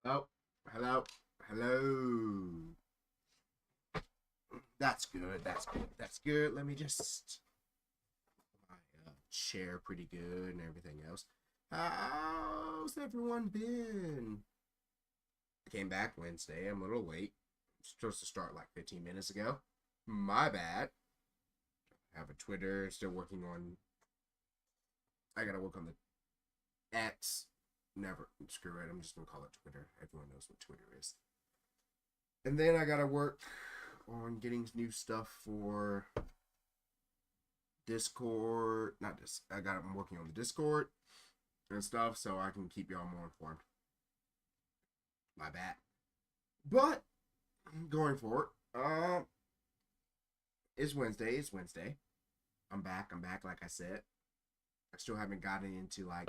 Oh, hello, hello. That's good. That's good. That's good. Let me just my chair pretty good and everything else. How's everyone been? I came back Wednesday. I'm a little late. I'm supposed to start like 15 minutes ago. My bad. I have a Twitter. Still working on. I gotta work on the X. Never screw it. I'm just gonna call it Twitter. Everyone knows what Twitter is. And then I gotta work on getting new stuff for Discord. Not this. I'm working on the Discord and stuff, so I can keep y'all more informed. My bad. But going forward, it's Wednesday. It's Wednesday. I'm back. I'm back. Like I said, I still haven't gotten into like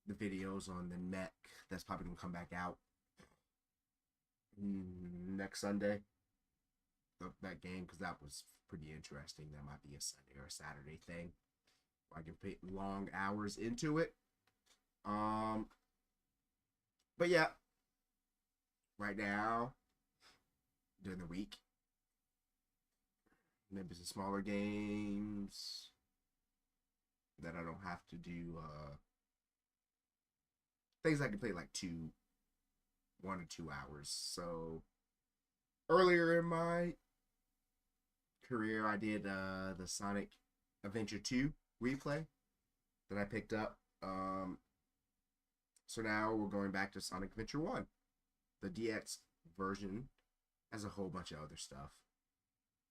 the videos on the neck. That's probably gonna come back out next Sunday. That game because that was pretty interesting. That might be a Sunday or a Saturday thing. I can put long hours into it. Um, but yeah, right now during the week, maybe some smaller games that I don't have to do. Things I can play like 1 or 2 hours. So earlier in my career, I did the Sonic Adventure 2 replay that I picked up. So now we're going back to Sonic Adventure 1. The DX version has a whole bunch of other stuff.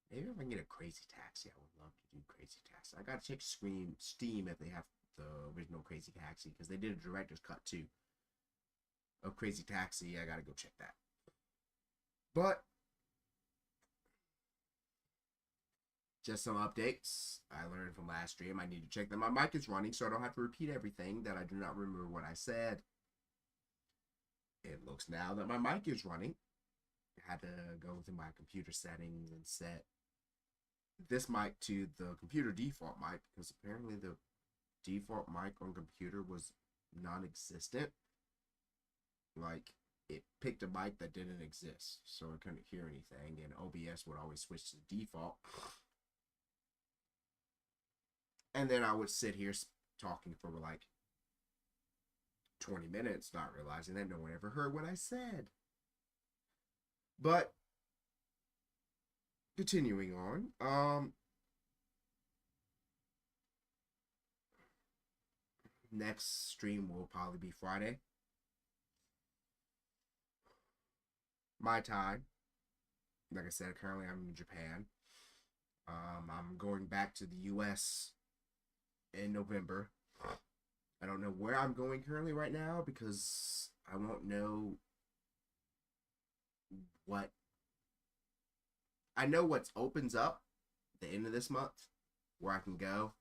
Maybe if I can get a Crazy Taxi, I would love to do Crazy Taxi. I gotta check Steam if they have the original Crazy Taxi because they did a director's cut too of Crazy Taxi. I gotta go check that. But just some updates I learned from last stream. I need to check that my mic is running so I don't have to repeat everything that I do not remember what I said. It looks now that my mic is running. I had to go through my computer settings and set this mic to the computer default mic because apparently the default mic on computer was non-existent. Like it picked a mic that didn't exist, so I couldn't hear anything, and OBS would always switch to default. And then I would sit here talking for like 20 minutes, not realizing that no one ever heard what I said. But continuing on, next stream will probably be Friday. My time. Like I said, currently I'm in Japan. I'm going back to the US in November. I don't know where I'm going currently right now because I won't know what. I know what opens up at the end of this month where I can go.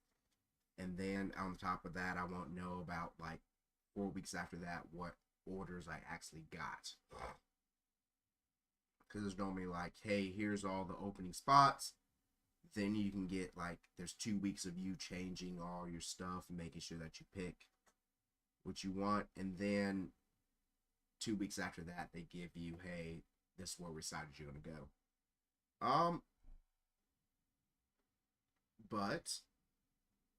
And then on top of that, I won't know about like 4 weeks after that what orders I actually got. Because there's normally like, hey, here's all the opening spots. Then you can get like, there's 2 weeks of you changing all your stuff and making sure that you pick what you want. And then 2 weeks after that, they give you, hey, this is where we decided you're going to go. But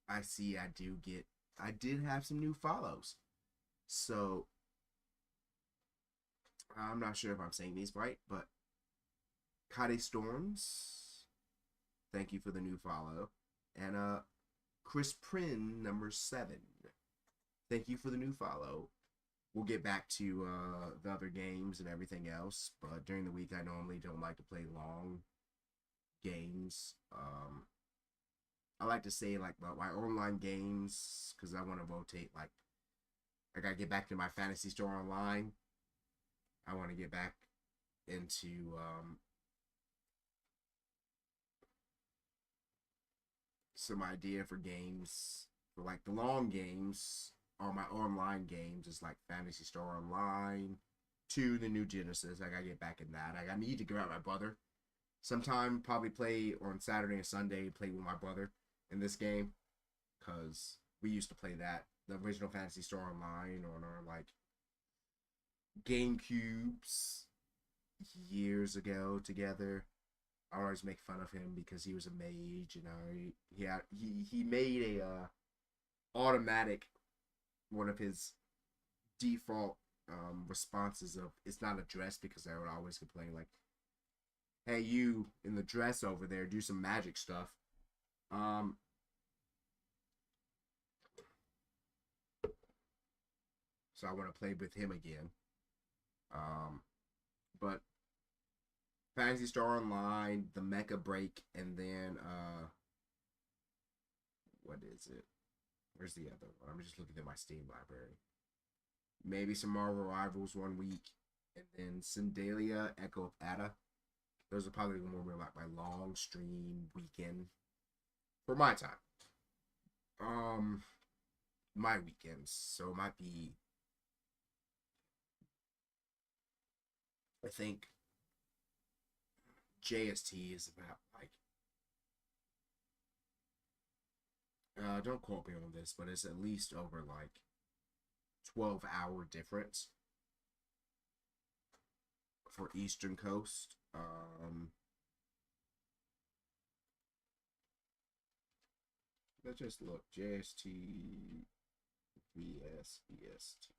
I see I did have some new follows. So I'm not sure if I'm saying these right, but Kade Storms, thank you for the new follow. And Chris Prin, number 7, thank you for the new follow. We'll get back to the other games and everything else, but during the week I normally don't like to play long games. I like to say like my online games because I want to rotate. Like I gotta get back to my Fantasy Store Online. I want to get back into some idea for games for like the long games or my online games is like Fantasy Star Online to the new Genesis. I gotta get back in that. I need to grab my brother. Sometime probably play on Saturday and Sunday, play with my brother in this game. Cause we used to play that. The original Fantasy Star Online on our like GameCubes years ago together. I always make fun of him because he was a mage, and he made a automatic one of his default responses of it's not a dress because I would always complain like, "Hey, you in the dress over there, do some magic stuff." Um, so I want to play with him again. Um, but Fantasy Star Online, the Mecha Break, and then what is it? Where's the other one? I'm just looking at my Steam library. Maybe some Marvel Rivals one week, and then Syndalia, Echo of Ada. Those are probably more like my long stream weekend for my time. My weekends. So it might be. I think JST is about like. Don't quote me on this, but it's at least over like 12-hour difference for Eastern Coast. Let's just look. JST vs EST.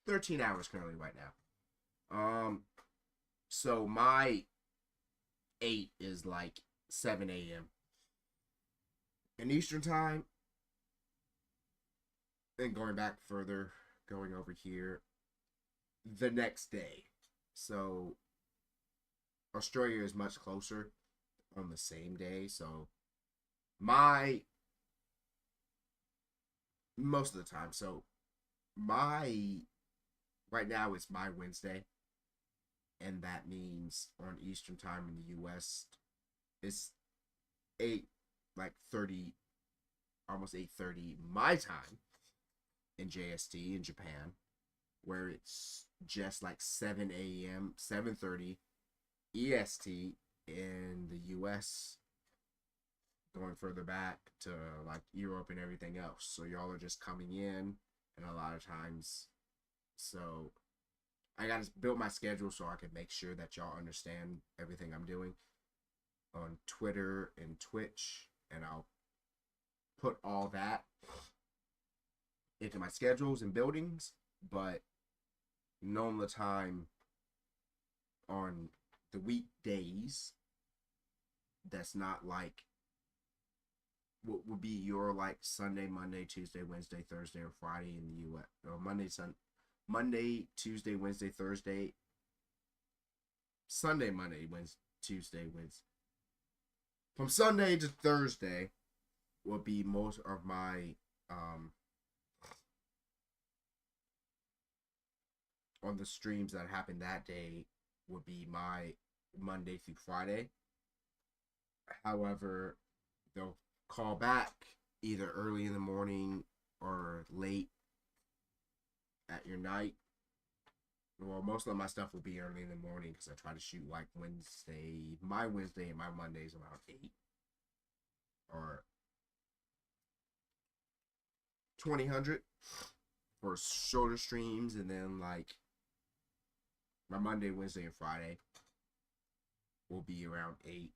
13 hours currently right now. So my 8 is like 7 a.m. in Eastern time. And going back further, going over here, the next day. So Australia is much closer on the same day. So my most of the time. So my right now it's my Wednesday, and that means on Eastern time in the U.S. it's 8 like 30, almost 8:30 my time in JST in Japan, where it's just like 7 a.m. 7:30 EST in the U.S. Going further back to like Europe and everything else. So y'all are just coming in, and a lot of times, so I gotta build my schedule so I can make sure that y'all understand everything I'm doing on Twitter and Twitch, and I'll put all that into my schedules and buildings, but knowing the time on the weekdays, that's not like what would be your like Sunday, Monday, Tuesday, Wednesday, Thursday, or Friday in the U.S. or Monday, Tuesday, Wednesday, Thursday, Sunday, Monday, Wednesday, Tuesday, Wednesday. From Sunday to Thursday will be most of my on the streams that happen that day would be my Monday through Friday. However, they'll call back either early in the morning or late at your night. Well, most of my stuff will be early in the morning because I try to shoot like Wednesday. My Wednesday and my Mondays around 8 or 2000 for shorter streams, and then like my Monday, Wednesday, and Friday will be around 8.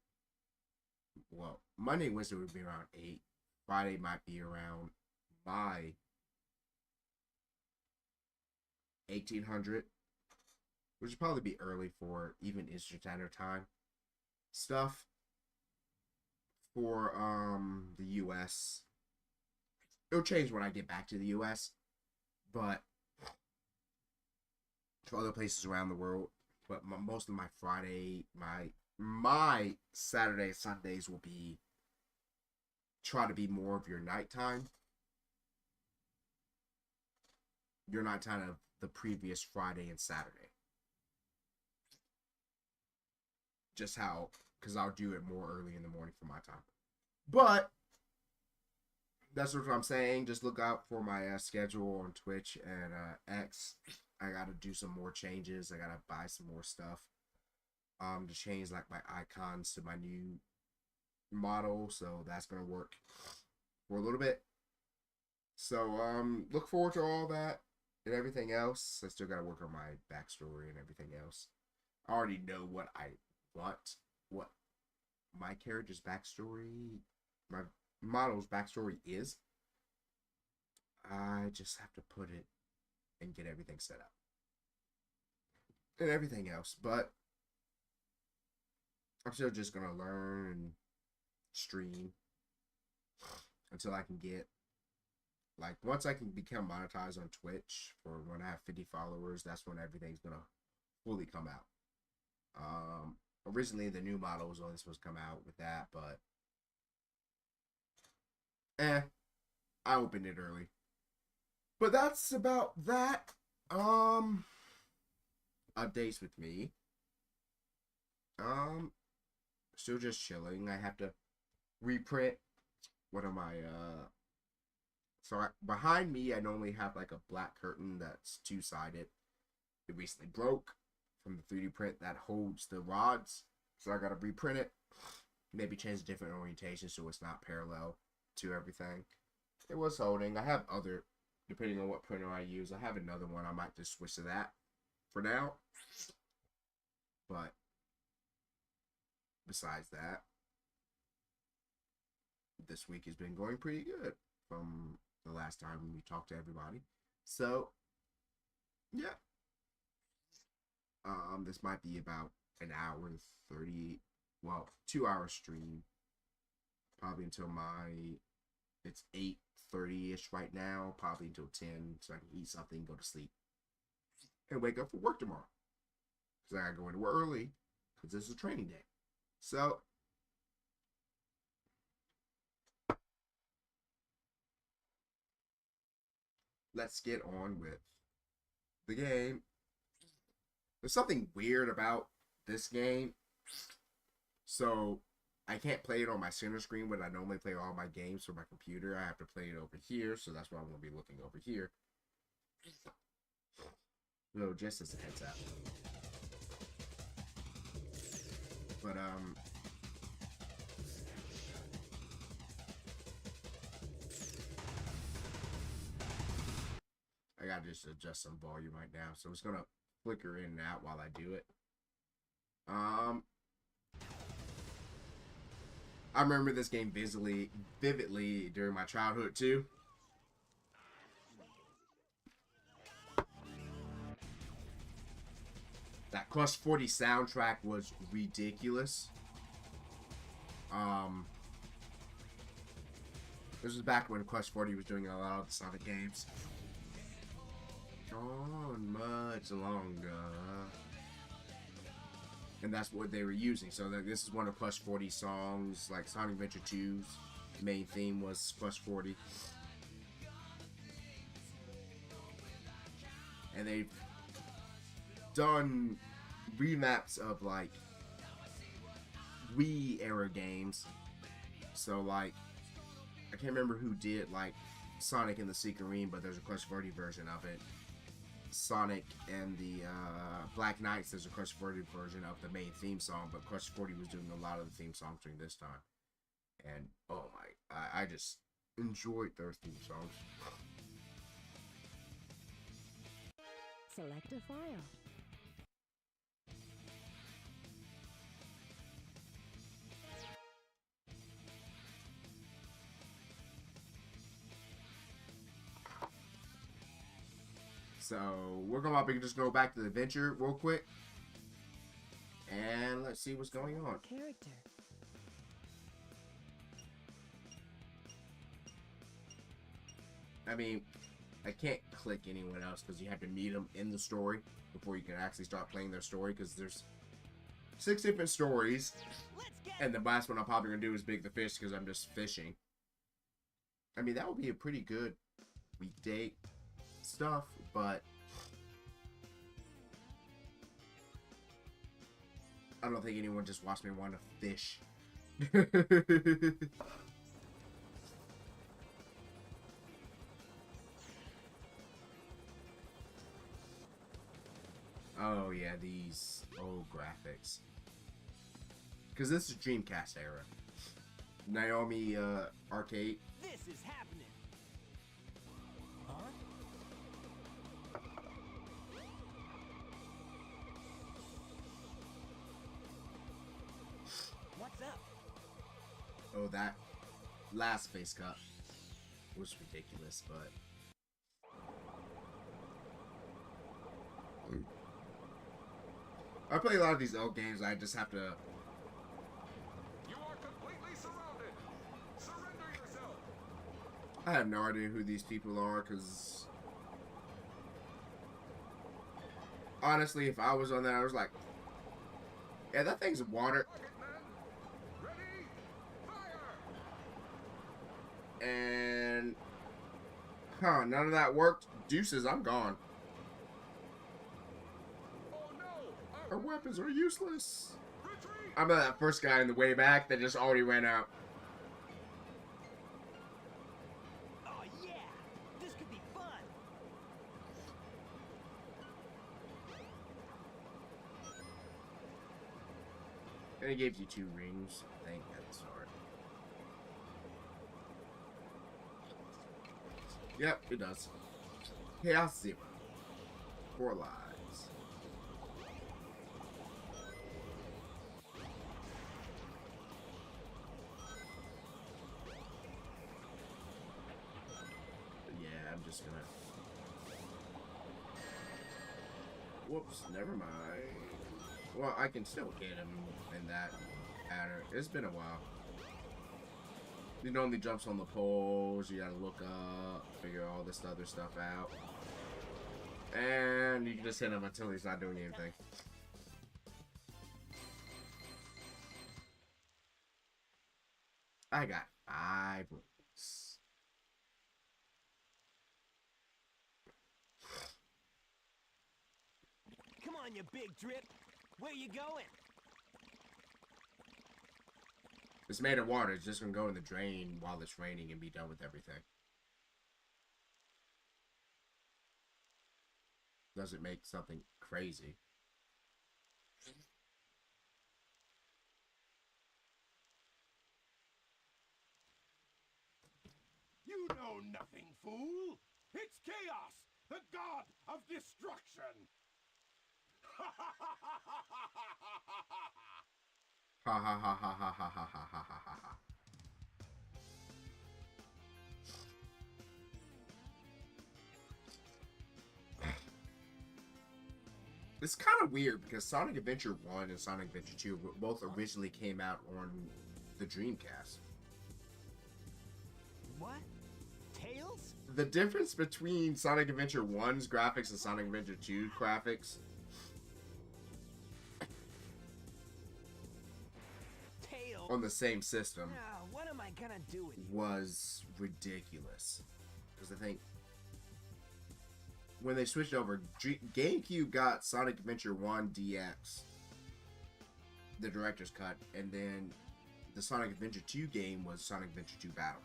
Well, Monday, Wednesday would be around 8. Friday might be around my 1800, which would probably be early for even Eastern Standard Time stuff. For the US, it'll change when I get back to the US, but for other places around the world. But most of my Friday, my Saturday, Sundays will be try to be more of your nighttime. Your nighttime of the previous Friday and Saturday. Just how, because I'll do it more early in the morning for my time. But that's what I'm saying. Just look out for my schedule on Twitch and X. I gotta do some more changes. I gotta buy some more stuff. To change like my icons to my new model, so that's gonna work for a little bit. So look forward to all that and everything else. I still gotta work on my backstory and everything else. I already know what I want, what my character's backstory, my model's backstory is. I just have to put it and get everything set up and everything else. But I'm still just gonna learn and stream until I can get, like, once I can become monetized on Twitch for when I have 50 followers, that's when everything's gonna fully come out. Originally the new model was only supposed to come out with that, but I opened it early. But that's about that. Updates with me. Still just chilling. I have to reprint one of my behind me I normally have like a black curtain that's two-sided. It recently broke from the 3D print that holds the rods, so I gotta reprint it. Maybe change a different orientation so it's not parallel to everything. It was holding. I have other, depending on what printer I use, I have another one. I might just switch to that for now. But besides that, this week has been going pretty good from the last time we talked to everybody. So, yeah. This might be about an hour and 30, well, 2 hour stream. Probably until it's 8:30-ish right now. Probably until 10, so I can eat something, go to sleep, and wake up for work tomorrow. Because I gotta go into work early, because this is a training day. So, let's get on with the game. There's something weird about this game. So, I can't play it on my center screen when I normally play all my games from my computer. I have to play it over here, so that's why I'm going to be looking over here. So, just as a heads up. But, I gotta just adjust some volume right now, so it's gonna flicker in and out while I do it. I remember this game vividly during my childhood too. That Crush 40 soundtrack was ridiculous. This was back when Crush 40 was doing a lot of the Sonic games. Gone much longer. And that's what they were using. So this is one of Crush 40 songs, like Sonic Adventure 2's main theme was Crush 40. And they've done remaps of like Wii era games. So like, I can't remember who did like Sonic and the Secret Ring, but there's a Crush 40 version of it. Sonic and the Black Knights, there's a Crush 40 version of the main theme song, but Crush 40 was doing a lot of the theme songs during this time. And oh my, I just enjoyed their theme songs. Select a file. So we're gonna just go back to the adventure real quick, and let's see what's going on. Character. I mean, I can't click anyone else because you have to meet them in the story before you can actually start playing their story, because there's 6 different stories, and the last one I'm probably gonna do is Big the Fish because I'm just fishing. I mean, that would be a pretty good weekday stuff, but I don't think anyone just watched me want to fish. Oh yeah, these old graphics. Because this is Dreamcast era. Naomi arcade. This is happening. Huh? What's up? Oh, that last face cut was ridiculous, but I play a lot of these old games. I just have to. You are completely surrounded. Surrender yourself. I have no idea who these people are, because honestly, if I was on that, I was like, yeah, that thing's water. Rocket men, ready, fire! And none of that worked. Deuces, I'm gone. Oh no! Our weapons are useless. Retreat! I'm that first guy in the way back that just already ran out. Oh yeah, this could be fun. And it gives you 2 rings, I think, at the start. Yep, it does. Chaos 0. 4 lives. Yeah, I'm just gonna... Whoops, never mind. Well, I can still get him in that pattern. It's been a while. He normally jumps on the poles. You gotta look up, figure all this other stuff out. And you can just hit him until he's not doing anything. I got 5 rings. Come on, you big drip. Where you going? It's made of water. It's just gonna go in the drain while it's raining and be done with everything. Doesn't make something crazy. You know nothing, fool! It's Chaos, the god of destruction! Ha ha ha ha ha ha ha ha ha ha ha. It's kind of weird because Sonic Adventure 1 and Sonic Adventure 2 both originally came out on the Dreamcast. What? Tails? The difference between Sonic Adventure 1's graphics and Sonic Adventure 2's graphics Tails? on the same system Now, what am I gonna do with you? was ridiculous. Because I think when they switched over, GameCube got Sonic Adventure 1 DX, the director's cut, and then the Sonic Adventure 2 game was Sonic Adventure 2 Battle.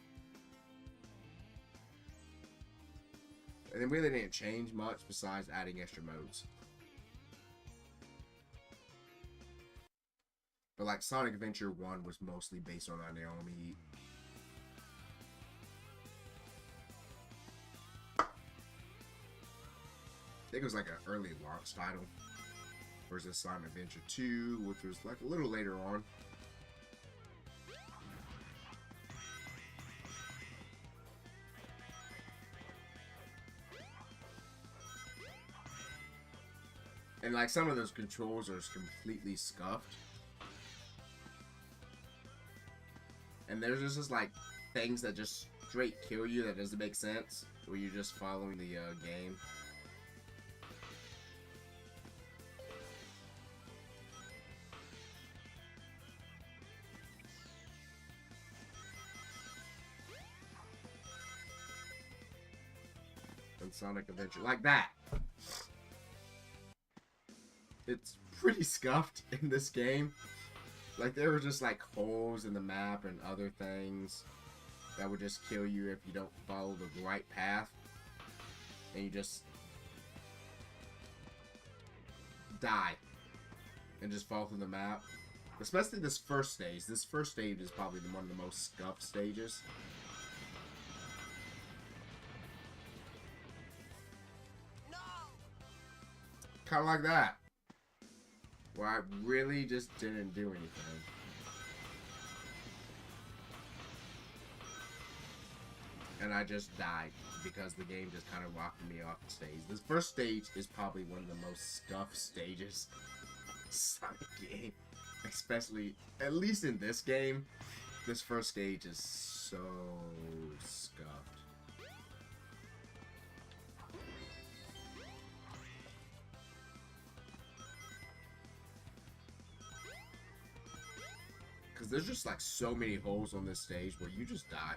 And they really didn't change much besides adding extra modes. But like Sonic Adventure 1 was mostly based on Naomi. I think it was like an early launch title versus Sonic Adventure 2, which was like a little later on. And like some of those controls are completely scuffed. And there's just like things that just straight kill you that doesn't make sense, where you're just following the game. And Sonic Adventure, like that. It's pretty scuffed in this game. Like, there were just like holes in the map and other things that would just kill you if you don't follow the right path. And you just die and just fall through the map. Especially this first stage. This first stage is probably one of the most scuffed stages. No! Kind of like that. Where I really just didn't do anything. And I just died because the game just kind of walked me off the stage. This first stage is probably one of the most scuffed stages Sonic game. Especially, at least in this game, this first stage is so scuffed. Because there's just like so many holes on this stage where you just die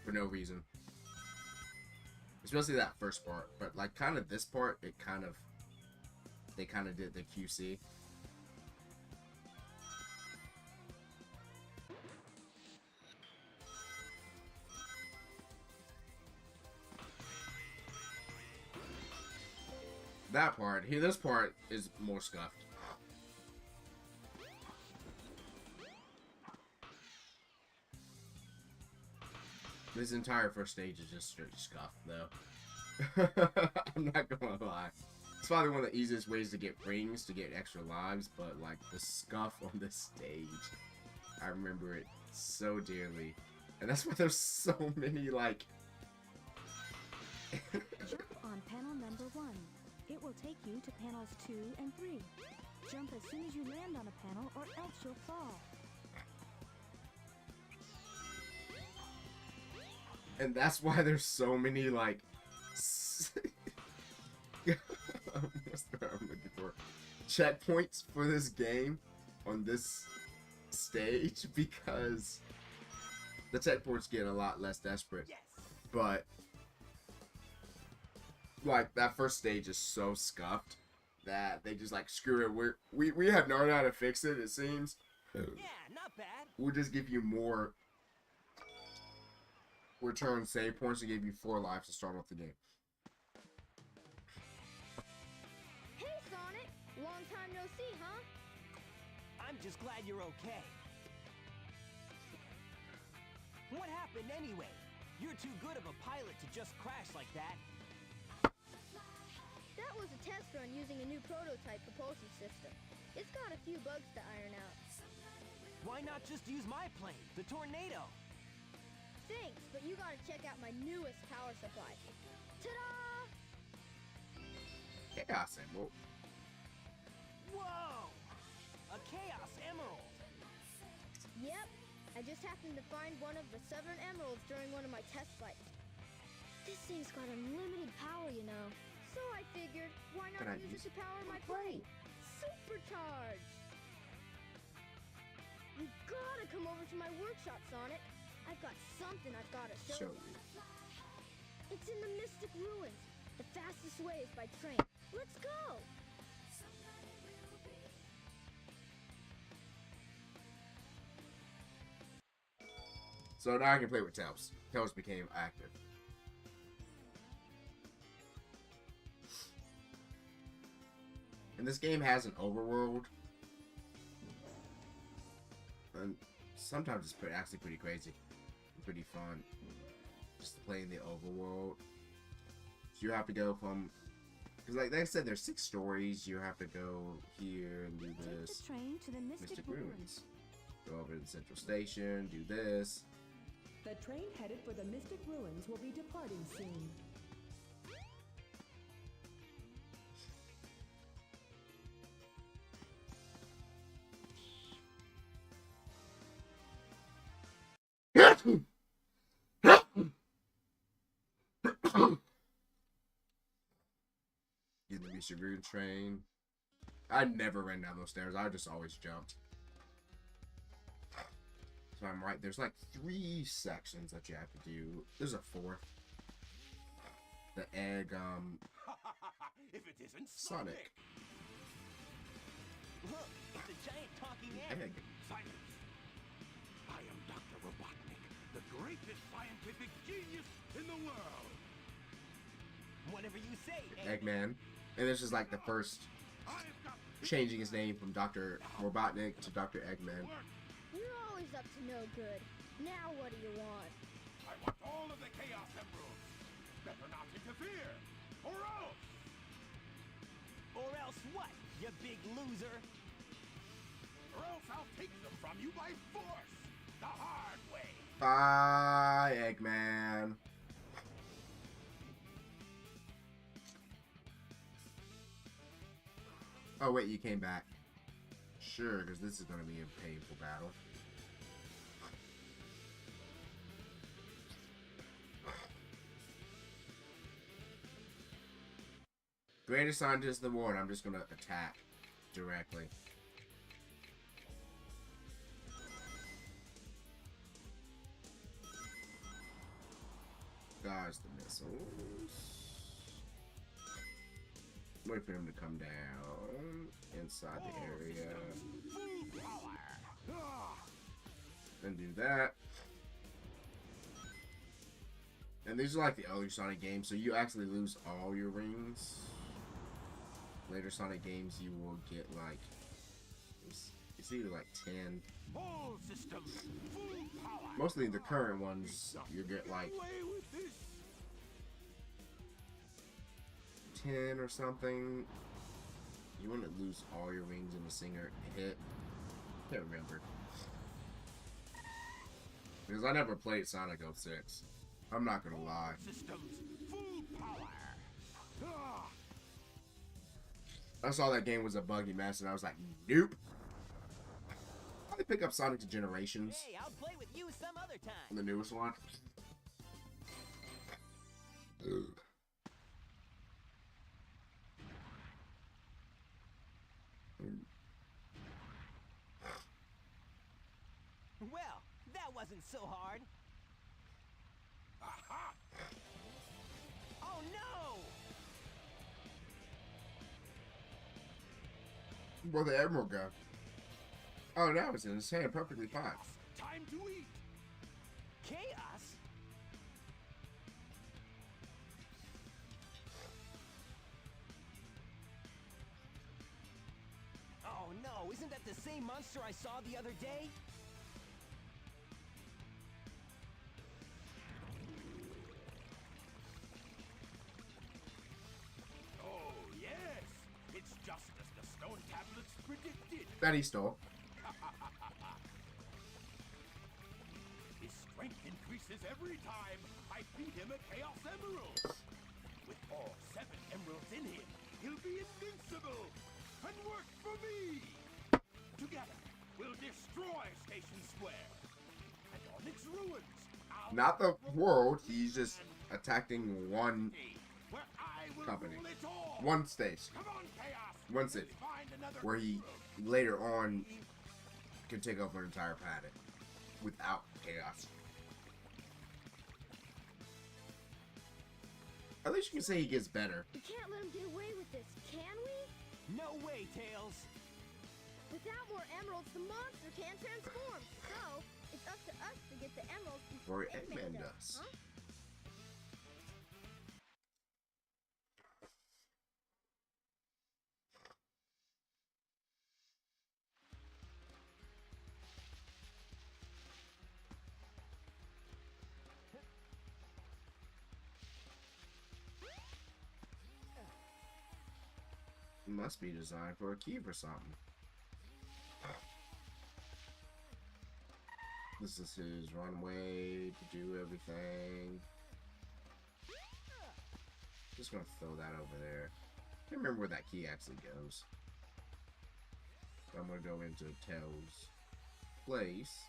for no reason. Especially that first part. But like kind of this part, they kind of did the QC. That part, here, this part is more scuffed. This entire first stage is just straight scuffed, though. I'm not gonna lie. It's probably one of the easiest ways to get rings, to get extra lives, but like the scuff on this stage, I remember it so dearly. And that's why there's so many, like... Jump on panel number 1. It will take you to panels 2 and 3. Jump as soon as you land on a panel or else you'll fall. And that's why there's so many, like... what's the word I'm looking for? Checkpoints for this game on this stage, because the checkpoints get a lot less desperate. Yes! But like that first stage is so scuffed that they just like screw it. We have no idea how to fix it. It seems. Yeah, not bad. We'll just give you more return save points to give you 4 lives to start off the game. Hey, Sonic! Long time no see, huh? I'm just glad you're okay. What happened anyway? You're too good of a pilot to just crash like that. That was a test run using a new prototype propulsion system. It's got a few bugs to iron out. Why not just use my plane, the Tornado? Thanks, but you gotta check out my newest power supply. Ta-da! Chaos Emerald. Whoa! A Chaos Emerald! Yep, I just happened to find one of the 7 emeralds during one of my test flights. This thing's got unlimited power, you know. So I figured, why not Can I use use it to power my plane? Supercharge! You gotta come over to my workshop, Sonic. I've got something I've gotta show you. It's in the Mystic Ruins. The fastest way is by train. Let's go! So now I can play with Tails. Tails became active. And this game has an overworld. And sometimes it's actually pretty crazy. Pretty fun. Just playing the overworld. So you have to go from... Because like I said, there's 6 stories. You have to go here and do Take this. the train to the Mystic Ruins. Go over to the central station, do this. The train headed for the Mystic Ruins will be departing soon. Get the Mystic Ruin train. I never ran down those stairs. I just always jumped. So I'm right. There's like 3 sections that you have to do. There's a 4th. The egg, If it isn't Sonic. Look, it's a giant talking egg. Egg. Silence! I am Dr. Robotnik, the greatest scientific genius in the world. Whatever you say, Eggman. And this is like the first... I've got changing his name from Dr. Robotnik to Dr. Eggman. You're always up to no good. Now what do you want? I want all of the Chaos Emeralds. Better not interfere, or else. Or else what, you big loser? Or else I'll take them from you by force, the hard way. Bye, Eggman. Oh wait, you came back. Sure, because this is going to be a painful battle. Greatest scientist in the world. I'm just going to attack directly. Dodge the missiles. Wait for him to come down inside the area. Then do that. And these are like the other Sonic games, so you actually lose all your rings. Later Sonic games, you will get like, it's either like 10. All systems, full power. Mostly the current ones, you get like Away with this. 10 or something. You want to lose all your rings in a single hit. Can't remember. Because I never played Sonic 06. I'm not gonna lie. Systems, full power. I saw that game was a buggy mess and I was like, nope. How they pick up Sonic to Generations? Hey, I'll play with you some other time. The newest one. Ugh. Well, that wasn't so hard. Aha! Oh no! Where'd the Emerald go? Oh, now it's in his hand perfectly fine. Time to eat. Chaos? Oh no, isn't that the same monster I saw the other day? Oh yes, it's just as the stone tablets predicted. That he stole. His strength increases every time I feed him a Chaos Emerald. With all 7 emeralds in him, he'll be invincible and work for me. Together, we'll destroy Station Square. And on its ruins, I'll Not the world, he's just attacking one where I will company. rule it all. One station. Come on, Chaos. One city. Let's find another Where he emerald. later on can take over an entire planet without chaos. At least you can say he gets better. We can't let him get away with this, can we? No way, Tails. Without more emeralds, the monster can't transform. So, it's up to us to get the emeralds before Or Eggman Eggman does. does. Huh? Must be designed for a key or something. This is his runway to do everything. Just gonna throw that over there. Can't remember where that key actually goes. I'm gonna go into Tails' place.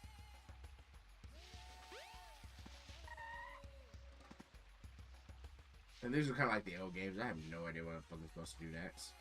And these are kind of like the old games. I have no idea what the fuck I'm supposed to do next.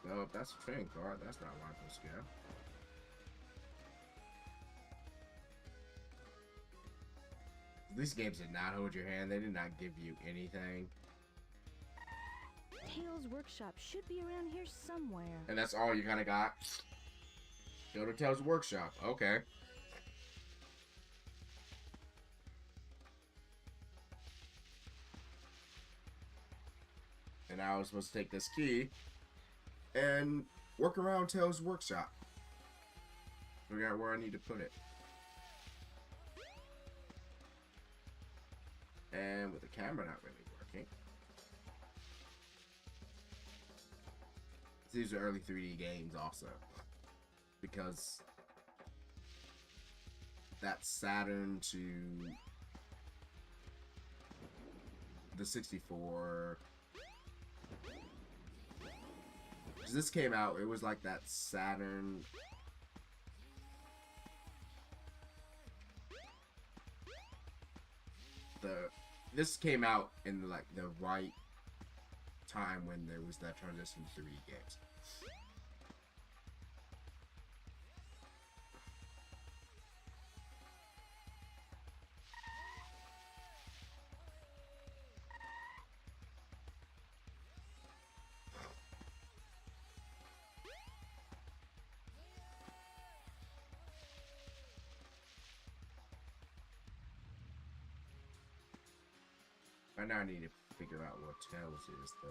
No, if that's a train car, that's not where I'm supposed to go. These games did not hold your hand. They did not give you anything. Tails Workshop should be around here somewhere. And that's all you kind of got? Go to Tails Workshop. Okay. And now I was supposed to take this key and work around Tails Workshop. Figure out where I need to put it. And with the camera not really working. These are early 3D games also. Because that Saturn to the 64. This came out, it was like that Saturn. This came out in like the right time when there was that transition to 3D games. Right now I need to figure out what Tails is, though.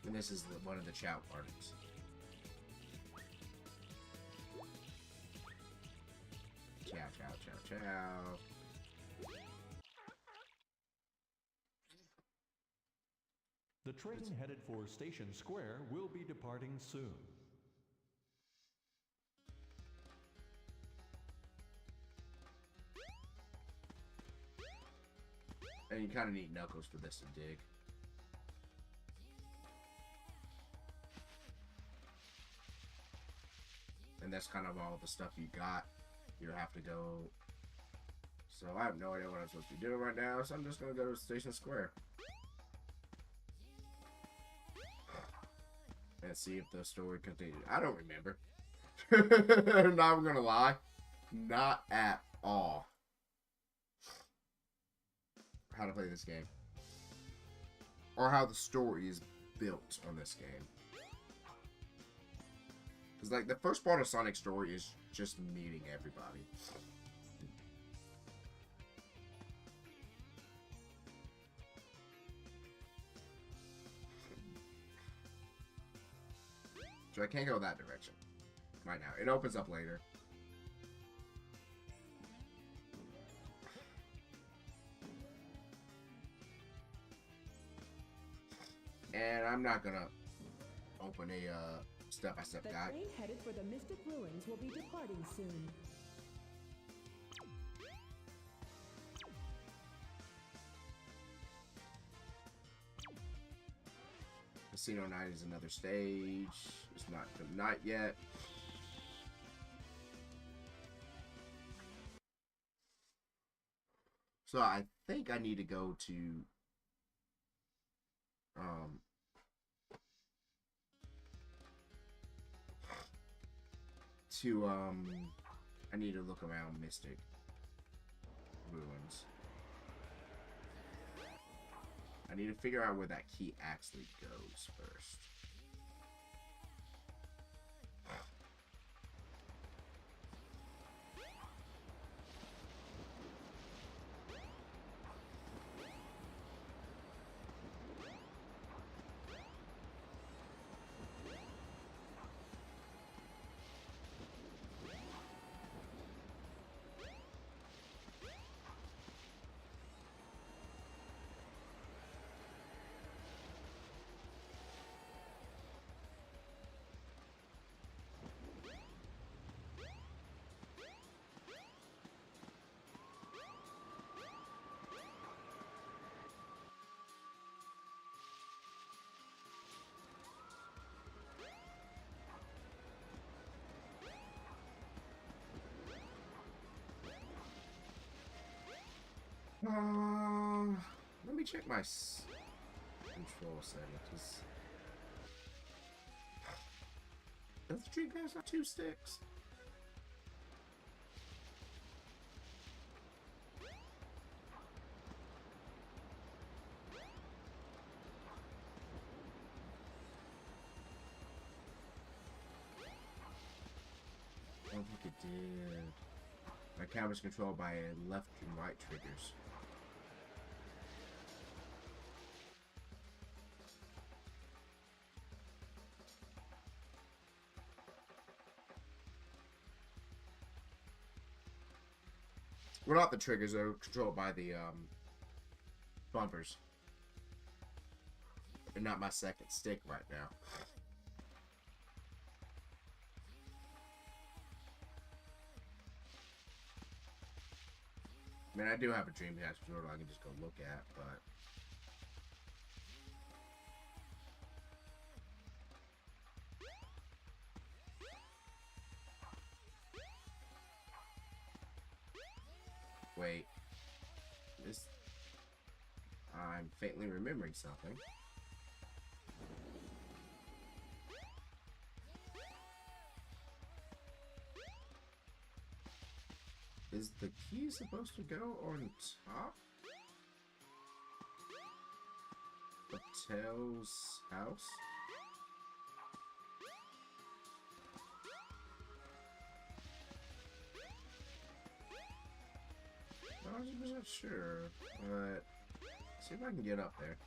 And this is one of the Chow parties. Chow, chow, chow, chow. The train headed for Station Square will be departing soon. And you kind of need Knuckles for this to dig. And that's kind of all the stuff you got. You have to go. So I have no idea what I'm supposed to be doing right now, so I'm just gonna go to Station Square and see if the story continues. I don't remember. Not gonna lie, not at all. How to play this game, or how the story is built on this game. Because, like, the first part of Sonic's story is just meeting everybody. So I can't go that direction right now. It opens up later. And I'm not gonna open a step-by-step The guide. train headed for the Mystic Ruins will be departing soon. Casino Night is another stage. It's not the night yet. So I think I need to go to I need to look around Mystic Ruins. I need to figure out where that key actually goes first. Let me check my control settings. Does the Dreamcast have 2 sticks? I don't think it did. My camera's controlled by left and right triggers. Well, not the triggers, they're controlled by the bumpers. And not my second stick right now. I mean, I do have a Dreamcast controller I can just go look at, but... Wait. This... I'm faintly remembering something. Is the key supposed to go on top of Tails' house? I'm not 100% sure, but see if I can get up there.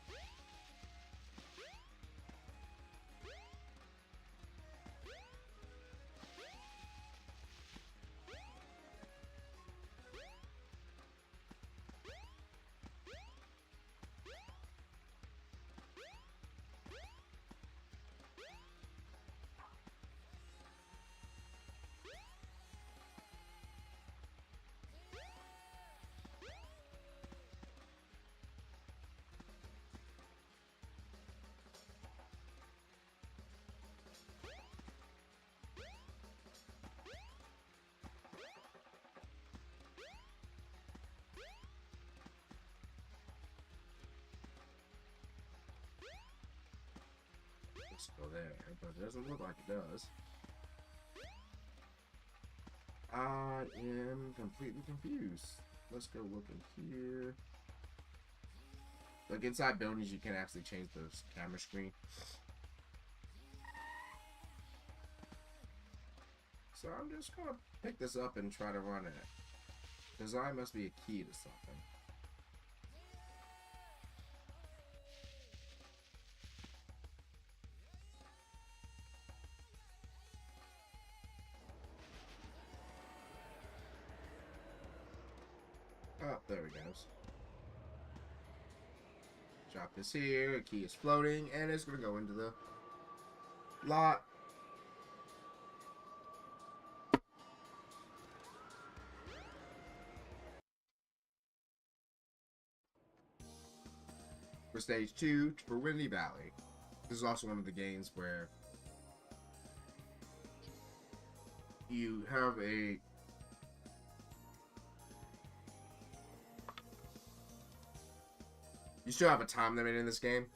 Let's go there, but it doesn't look like it does. I am completely confused. Let's go look in here. Like inside buildings, you can actually change the camera screen. So I'm just gonna pick this up and try to run it. Design must be a key to something. Oh, there it goes. Drop this here, a key is floating, and it's gonna go into the lot. For stage 2 for Windy Valley. This is also one of the games where you have a you still have a time limit in this game,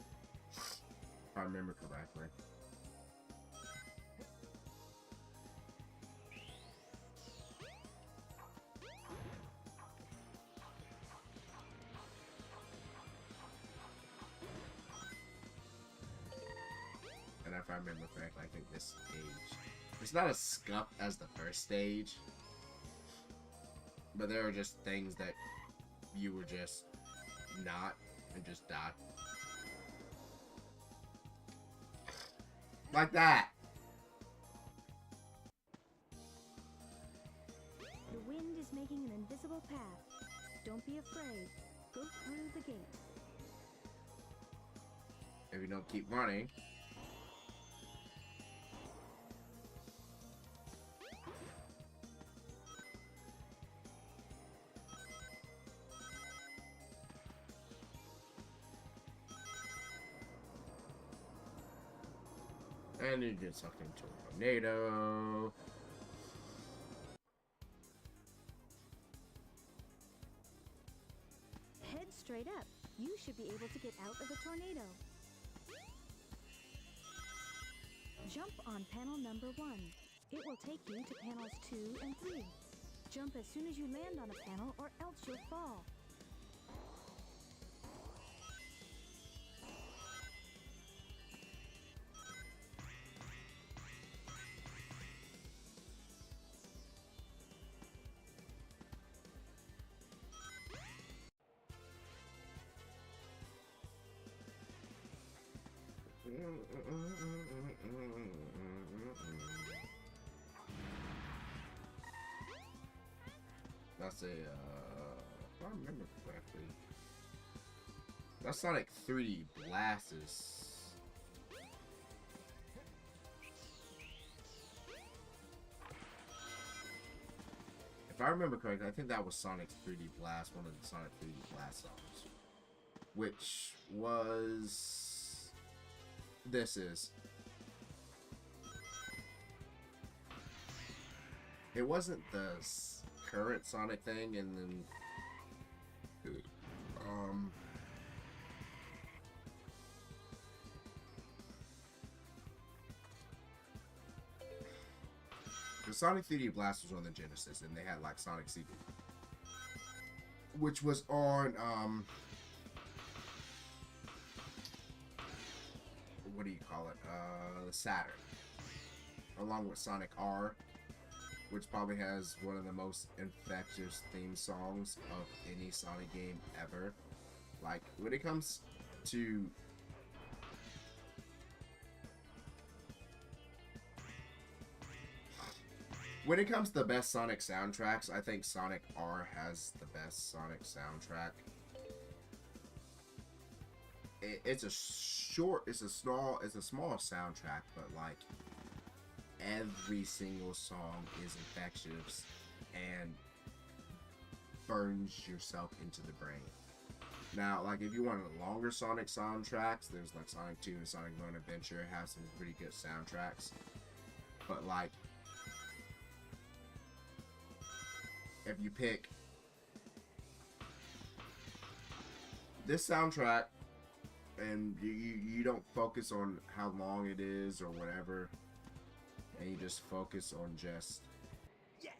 if I remember correctly. And if I remember correctly, I think this stage, it's not as scuffed as the first stage, but there are just things that you were just not and just die. Like that. The wind is making an invisible path. Don't be afraid. Go through the gate. If you don't keep running. And you get sucked into a tornado. straight up. You should be able to get out of the tornado. Jump on panel number 1. It will take you to panels 2 and 3. Jump as soon as you land on a panel or else you'll fall. That's a, if I remember correctly, that's Sonic 3D Blasts. If I remember correctly, I think that was Sonic 3D Blast, one of the Sonic 3D Blast songs. Which was... This is. It wasn't the current Sonic thing, and then... The Sonic 3D Blast was on the Genesis, and they had like Sonic CD, which was on what do you call it? Saturn, along with Sonic R, which probably has one of the most infectious theme songs of any Sonic game ever. Like when it comes to the best Sonic soundtracks, I think Sonic R has the best Sonic soundtrack. It's a small soundtrack, but like every single song is infectious and burns yourself into the brain. Now, like if you want longer Sonic soundtracks, there's like Sonic 2 and Sonic Lone Adventure have some pretty good soundtracks. But like, if you pick this soundtrack and you don't focus on how long it is or whatever, and you just focus on just... Yes!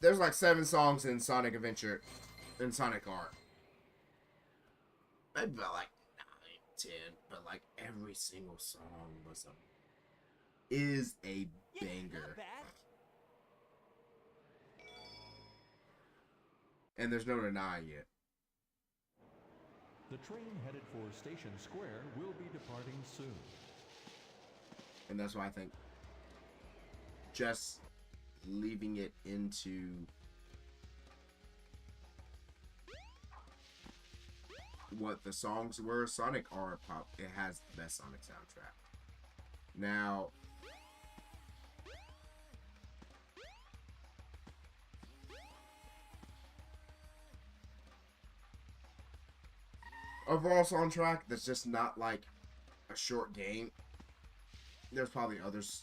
There's like 7 songs in Sonic Adventure, in Sonic R. Maybe about like 9, 10, but like every single song is a Yeah, banger. not bad. And there's no denying it. The train headed for Station Square will be departing soon. And that's why I think just leaving it into what the songs were, Sonic R pop, it has the best Sonic soundtrack. Now, overall soundtrack that's just not like a short game. There's probably others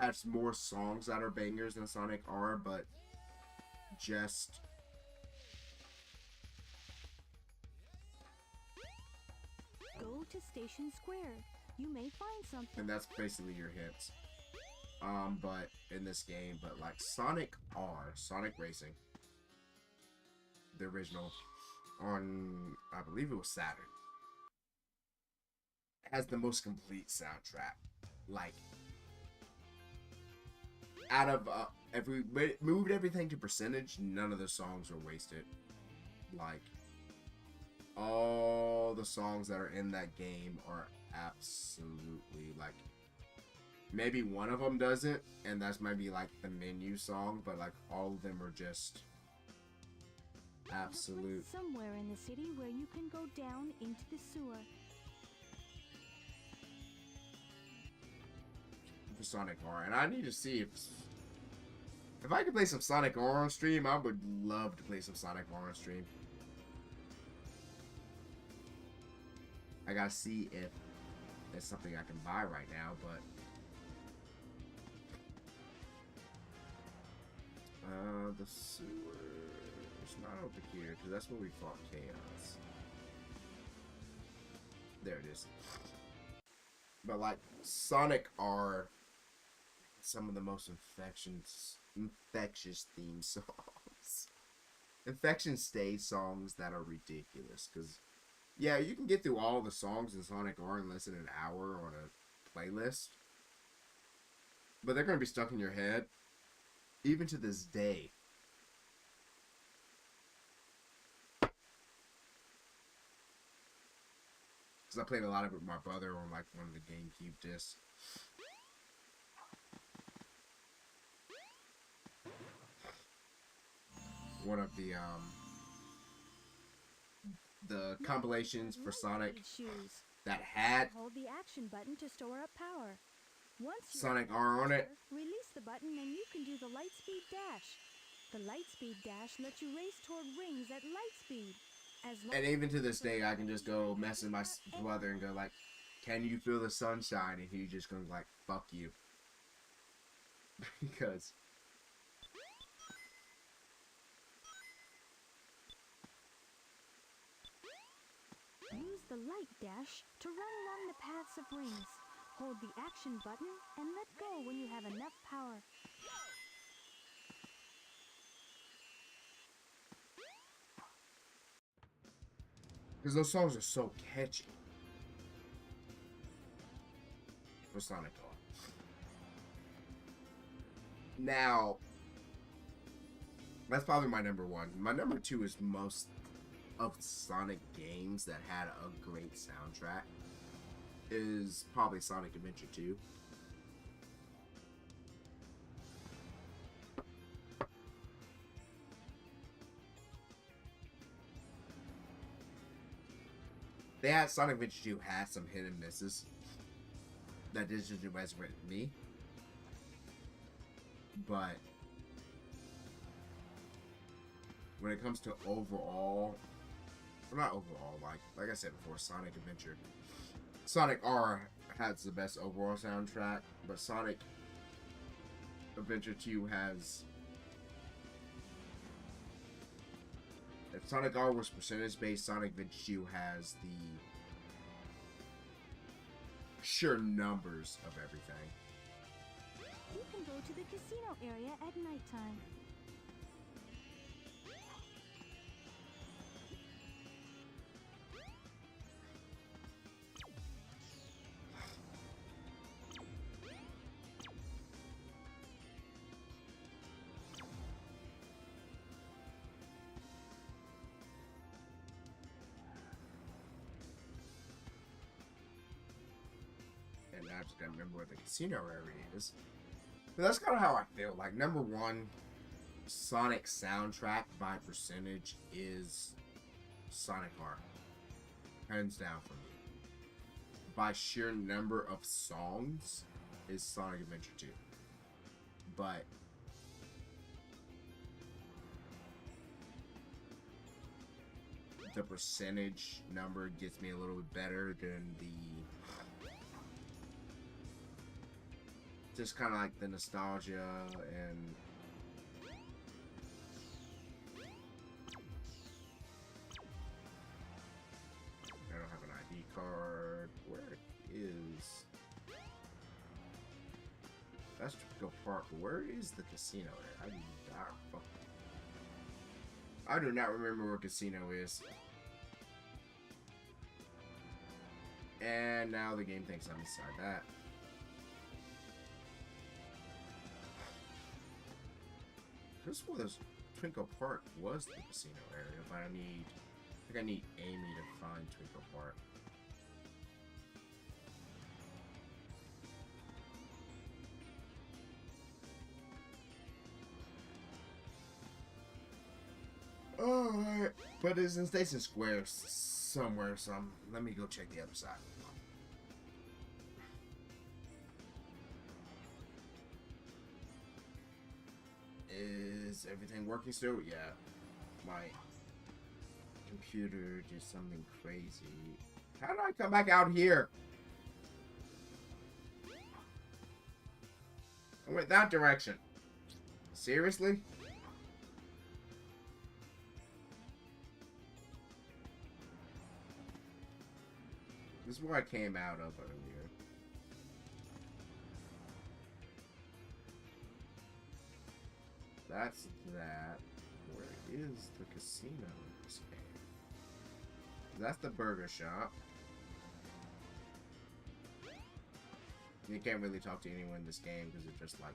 has more songs that are bangers than Sonic R, but just Go to Station Square. You may find something. and that's basically your hints. But in this game, but like Sonic R, Sonic Racing, the original on, I believe it was Saturn, has the most complete soundtrack. Like, out of if we moved everything to percentage, none of the songs were wasted. Like, all the songs that are in that game are absolutely, like, maybe one of them doesn't, and that's maybe like the menu song, but like all of them are just absolute. Look somewhere in the city where you can go down into the sewer. For Sonic R, and I need to see if I could play some Sonic R on stream. I would love to play some Sonic R on stream. I gotta see if it's something I can buy right now, but the sewer It's not over here, because that's where we fought Chaos. There it is. But like, Sonic are some of the most infectious theme songs. Infection stage songs that are ridiculous, because yeah, you can get through all the songs in Sonic R in less than an hour on a playlist, but they're going to be stuck in your head even to this day. Because I played a lot of it with my brother on like one of the GameCube discs. One of the compilations for Sonic Shoes. that had Hold the action button to store up power. Once you Sonic R on it. release the button and you can do the Lightspeed Dash. The Lightspeed Dash lets you race toward rings at light speed. And even to this day, I can just go mess with my brother and go like, "Can you feel the sunshine?" And he's just going like, "Fuck you," because use the light dash to run along the paths of rings. Hold the action button and let go when you have enough power. because those songs are so catchy for Sonic R. Now, that's probably my number one. My number two is most of Sonic games that had a great soundtrack is probably Sonic Adventure 2. They had Sonic Adventure 2 had some hit and misses that didn't resonate with me, but when it comes to overall, well, not overall, like I said before, Sonic Adventure, Sonic R has the best overall soundtrack, but Sonic Adventure 2 has. If Sonic R was percentage based, Sonic Adventure 2 has the sheer numbers of everything. You can go to the casino area at nighttime. And now I just gotta remember where the casino area is. But that's kind of how I feel. Like, number one, Sonic soundtrack by percentage is Sonic R. Hands down for me. By sheer number of songs is Sonic Adventure 2. But the percentage number gets me a little bit better than the just kind of like the nostalgia and I don't have an ID card. Where is that's Twinkle Park? Where is the casino at? I do not remember where casino is. And now the game thinks I'm inside that. This was Twinkle Park was the casino area, but I think I need Amy to find Twinkle Park. Alright, but it's in Station Square somewhere, so let me go check the other side. Is everything working still? Yeah. My computer did something crazy. How did I come back out here? I went that direction. Seriously? is where I came out of earlier. That's that. Where is the casino in this game? That's the burger shop. You can't really talk to anyone in this game because they're just like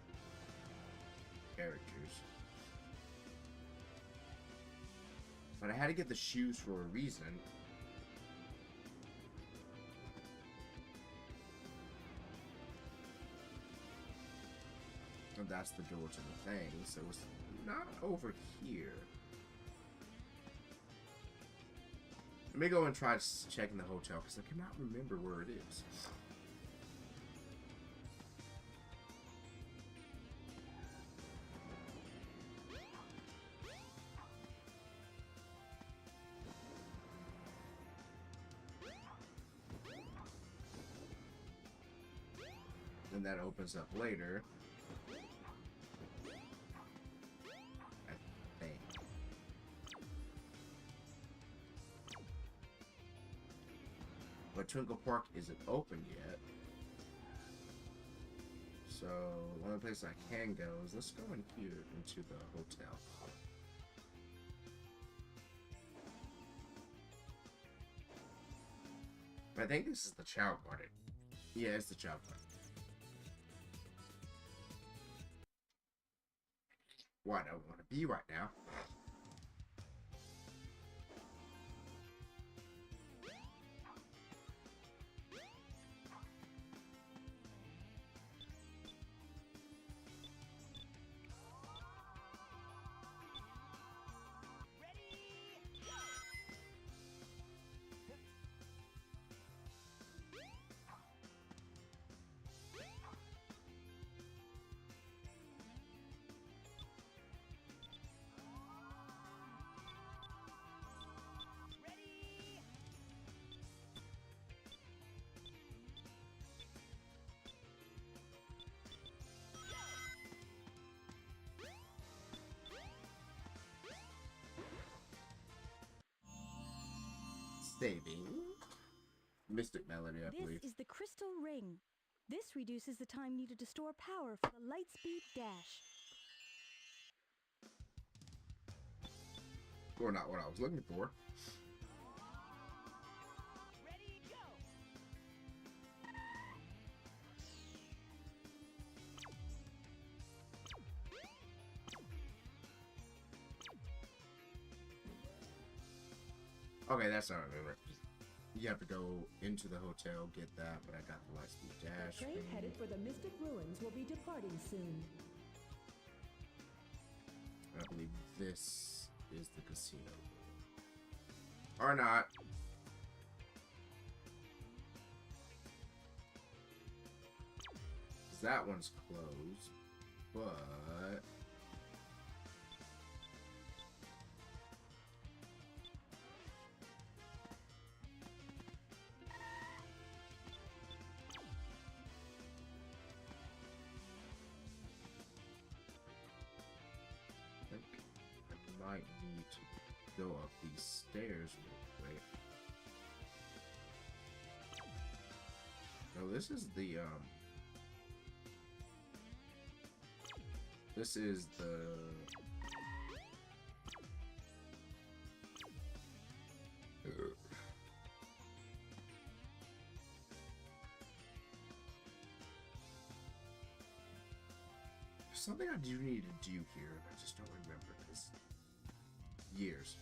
characters. But I had to get the shoes for a reason. And that's the door to the thing, so it's not over here. Let me go and try checking the hotel because I cannot remember where it is. And that opens up later. I think. But Twinkle Park isn't open yet. So, the only place I can go is, let's go in here into the hotel. I think this is the Chow Garden. Yeah, it's the Chow Garden. Well, I don't want to be right now. Saving. Mystic Melody, I believe. This is the Crystal Ring. This reduces the time needed to store power for the Lightspeed Dash. Or not what I was looking for. Okay, that's not what I remember. You have to go into the hotel, get that, but I got the Lightspeed Dash. The train headed for the Mystic Ruins will be departing soon. I believe this is the casino. Or not. That one's closed, but... I think I might need to go up these stairs real quick. No, this is the, this is the... Something I do need to do here, I just don't remember this. Years.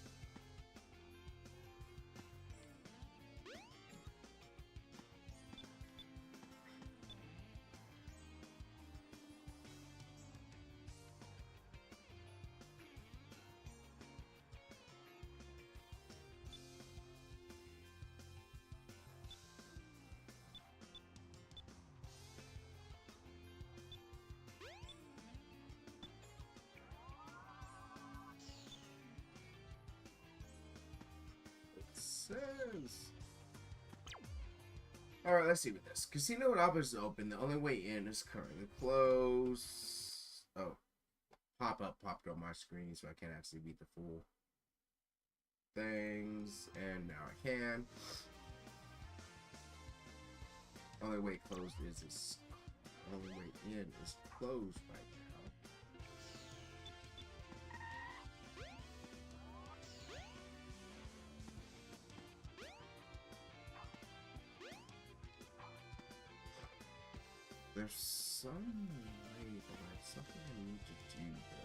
Alright, let's see with this. Casino and Opera is open. The only way in is currently closed. Oh. Pop-up popped on my screen, so I can't actually beat the full things. And now I can. Only way closed is only way in is closed right now. There's some way, but there's something I need to do though.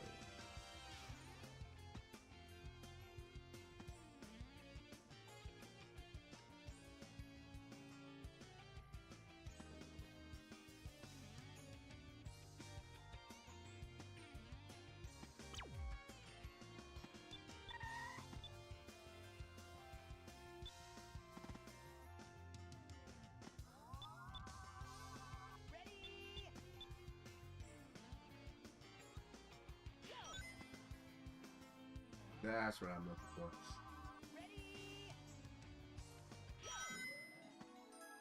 That's what I'm looking for.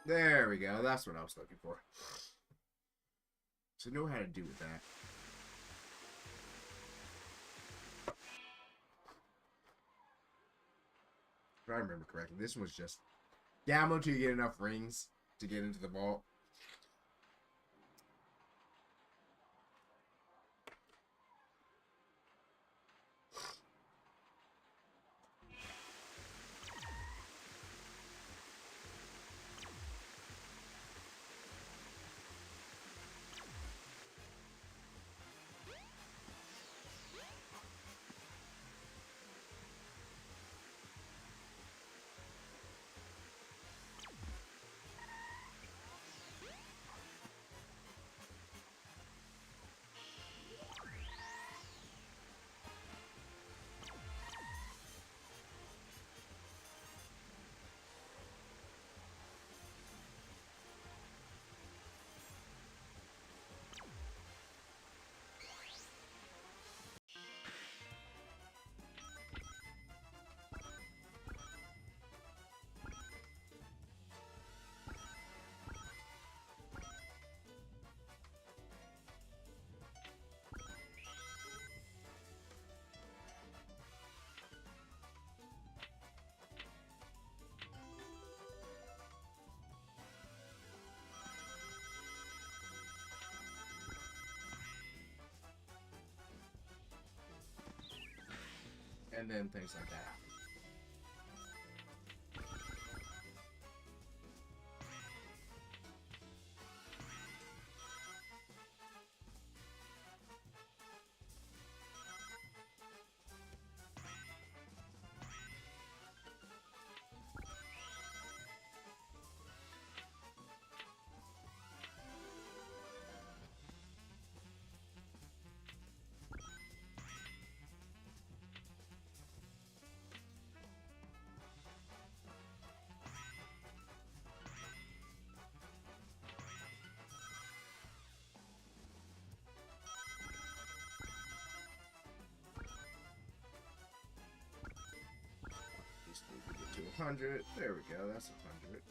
There we go. That's what I was looking for. So know how to do with that. If I remember correctly, this was just gamble till you get enough rings to get into the vault. And then things like that. Need to get to 100. There we go. That's 100.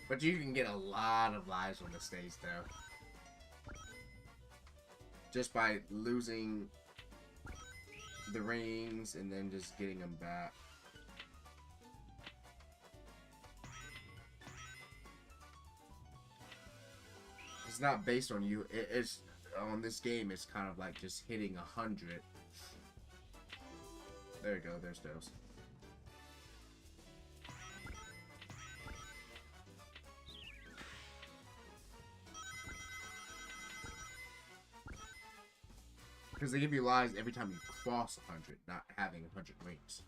But you can get a lot of lives on the stage, though. Just by losing the rings and then just getting them back. It's not based on you. It's on this game. It's kind of like just hitting 100. There you go. There's Dose. Because they give you lives every time you cross 100, not having 100 rings.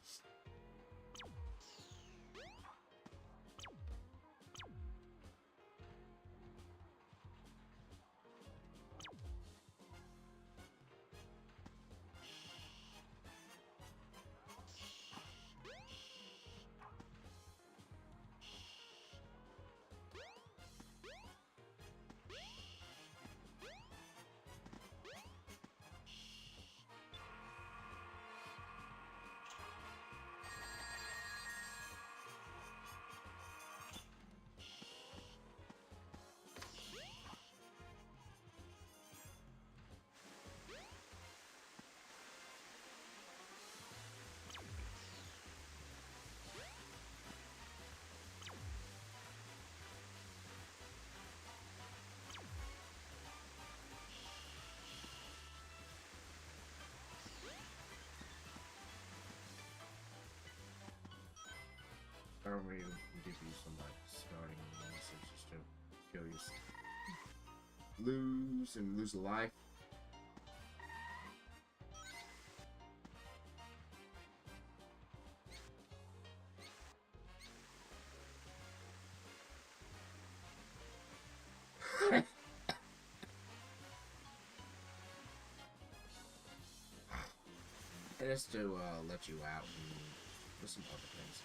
I don't really give you some like starting message just to kill you. Lose a life. And it's to let you out and do some other things.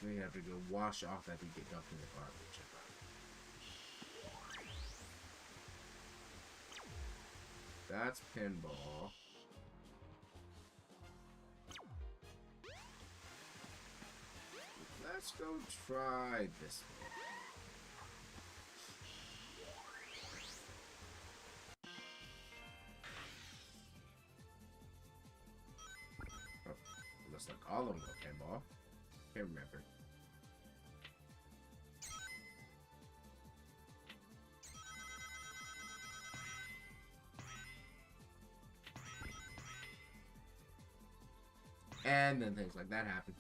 Then you have to go wash off after you get dumped in the garbage. That's pinball. Let's go try this one. Oh, looks like all of them go pinball. Can't remember. And then things like that happen.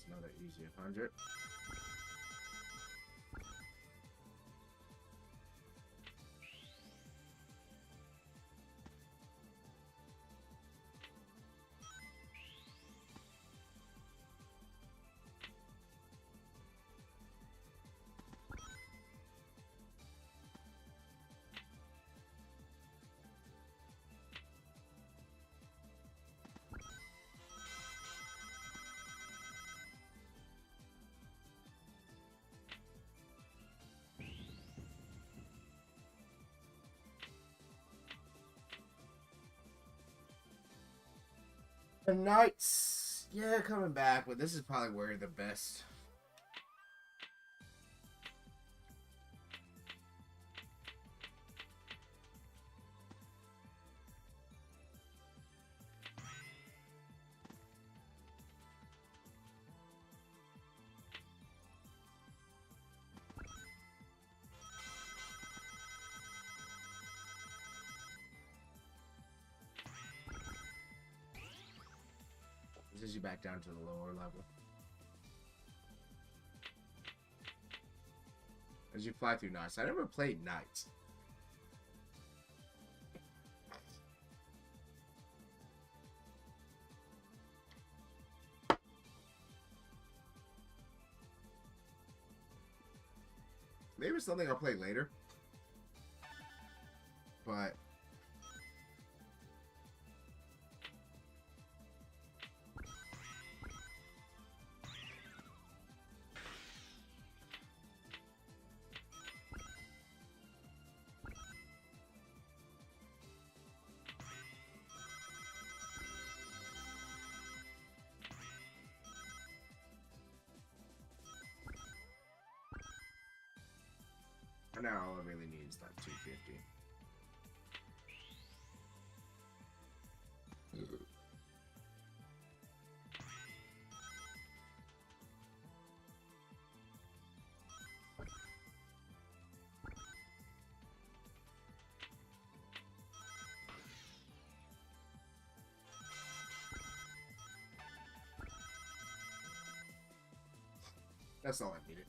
Another easy 100. The Knights, yeah, coming back, but this is probably where the best. This is you back down to the lower level. As you fly through nights. I never played nights. Maybe it's something I'll play later. But now all I really need is that 250. That's all I needed.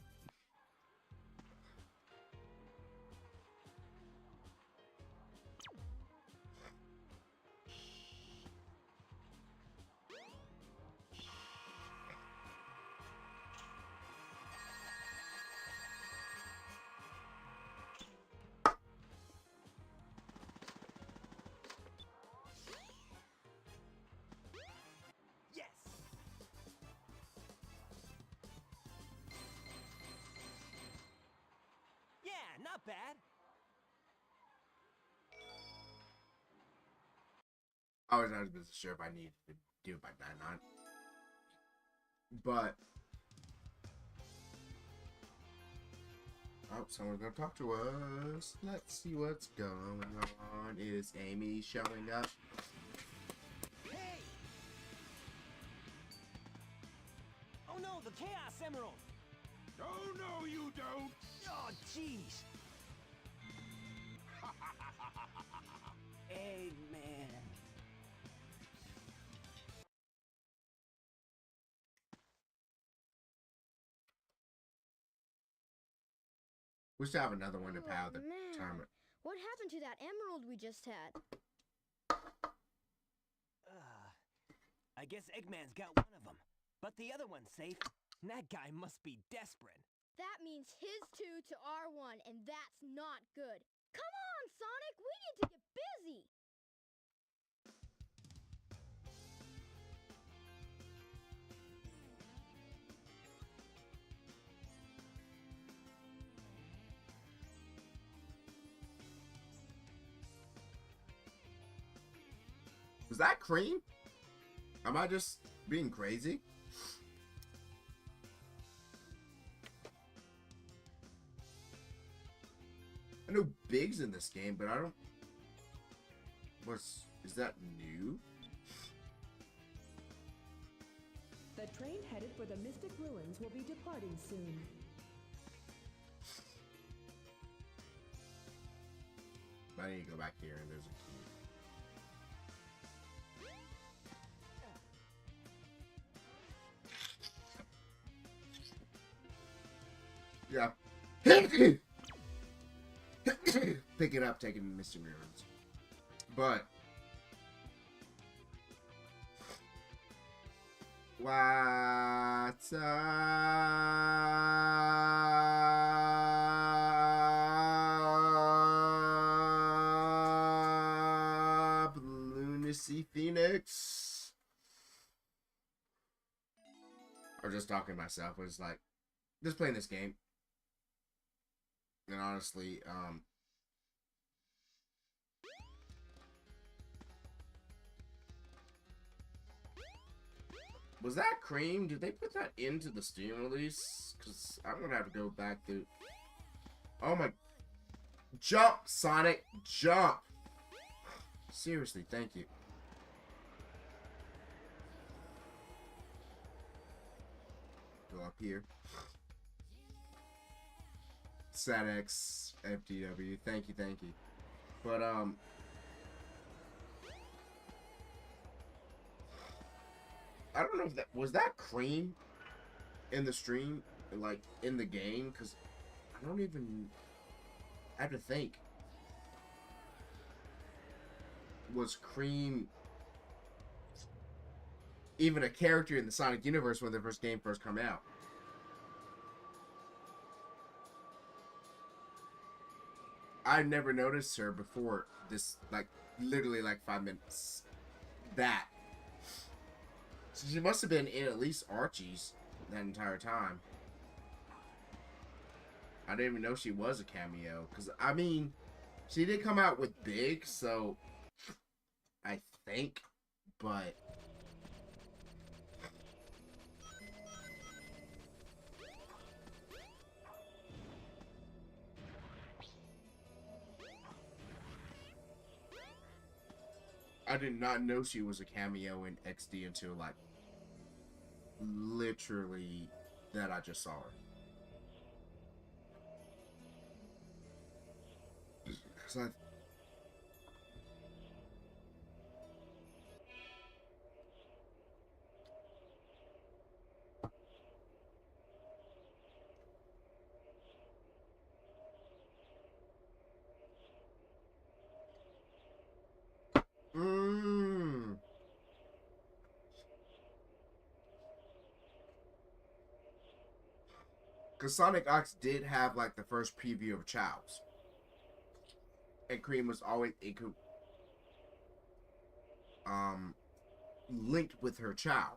Yes! Yeah, not bad. I was not sure if I needed to do it by 9-9. But oh, someone's gonna talk to us. Let's see what's going on. Is Amy showing up? Hey! Oh no, the Chaos Emerald! Oh, no, you don't! Oh, jeez! Eggman. We should have another one to power the man. timer. What happened to that emerald we just had? I guess Eggman's got one of them. But the other one's safe. That guy must be desperate. That means his 2 to our 1, and that's not good. Come on, Sonic! We need to get busy! Was that Cream? Am I just being crazy? I know Big's in this game, but I don't... Is that new? The train headed for the Mystic Ruins will be departing soon. I need to go back here and there's a key. Yeah. Pick it up, taking Mr. Ruins. But what's up, Lunacy Phoenix? I was just talking to myself. I was like, just playing this game. And honestly, was that Cream? Did they put that into the Steam release? Because I'm going to have to go back through. Oh my. Jump, Sonic. Jump. Seriously, thank you. Go up here. SatX, FTW. Thank you, thank you. But, I don't know if that was that Cream in the stream, like in the game, because I I don't even have to think. Was Cream even a character in the Sonic universe when the first game first came out? I've never noticed her before this, like, literally like 5 minutes. That. So she must have been in at least Archie's that entire time. I didn't even know she was a cameo. Because, I mean, she did come out with Big, so I think, but I did not know she was a cameo in XD until, like, literally that I just saw her. Because I... Because Sonic Ox did have, like, the first preview of Chow's. And Cream was always linked with her Chow.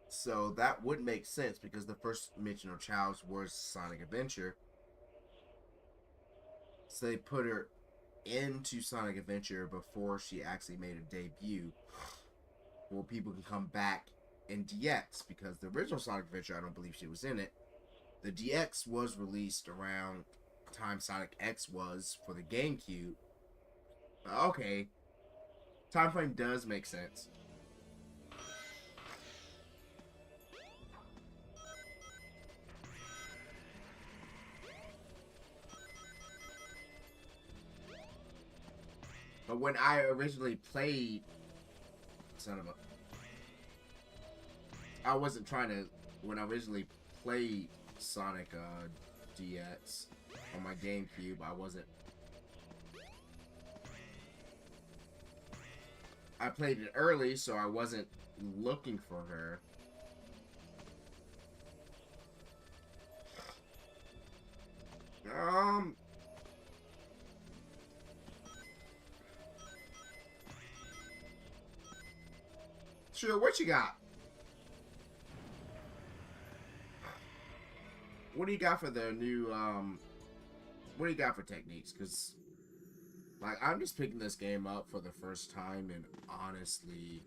So that would make sense because the first mention of Chow's was Sonic Adventure. So they put her into Sonic Adventure before she actually made a debut. Where people can come back in DX, because the original Sonic Adventure, I don't believe she was in it. The DX was released around the time Sonic X was for the GameCube. Okay. Time frame does make sense. But when I originally played... Son of a... I wasn't trying to... When I originally played Sonic DX on my GameCube, I wasn't... I played it early, so I wasn't looking for her. Sure, what you got? What do you got for the new, what do you got for techniques? Because, like, I'm just picking this game up for the first time, and honestly...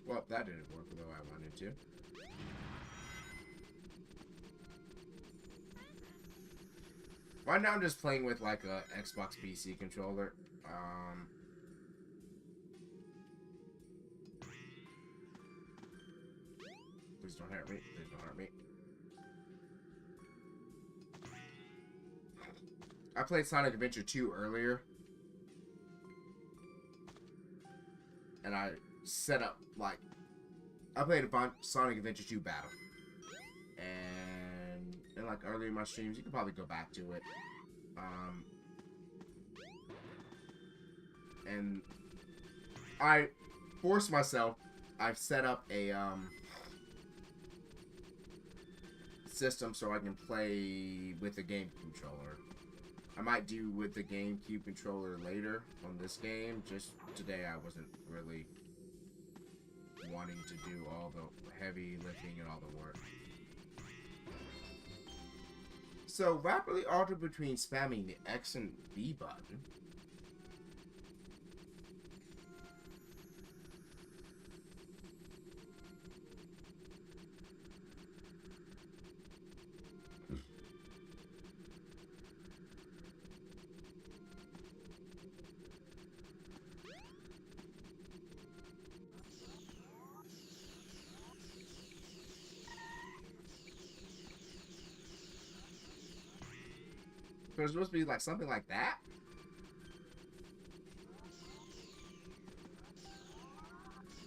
Well, that didn't work the way I wanted to. Right now I'm just playing with, like, a Xbox PC controller. Please don't hurt me. Please don't hurt me. I played Sonic Adventure 2 earlier. And I set up, like... I played a Sonic Adventure 2 battle. And like earlier in my streams, you can probably go back to it. And I forced myself. I've set up a system so I can play with the game controller. I might do with the GameCube controller later on this game. Just today, I wasn't really wanting to do all the heavy lifting and all the work. So, rapidly alter between spamming the X and B button. So it's supposed to be like something like that?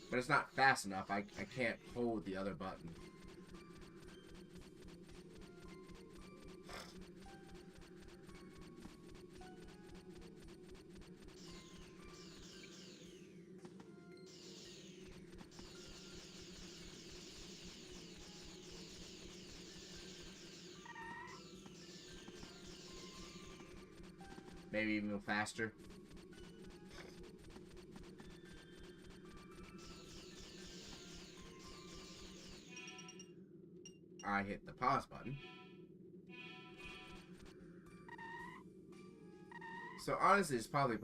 But it's not fast enough. I can't hold the other button. Maybe even faster. I hit the pause button. So honestly, it's probably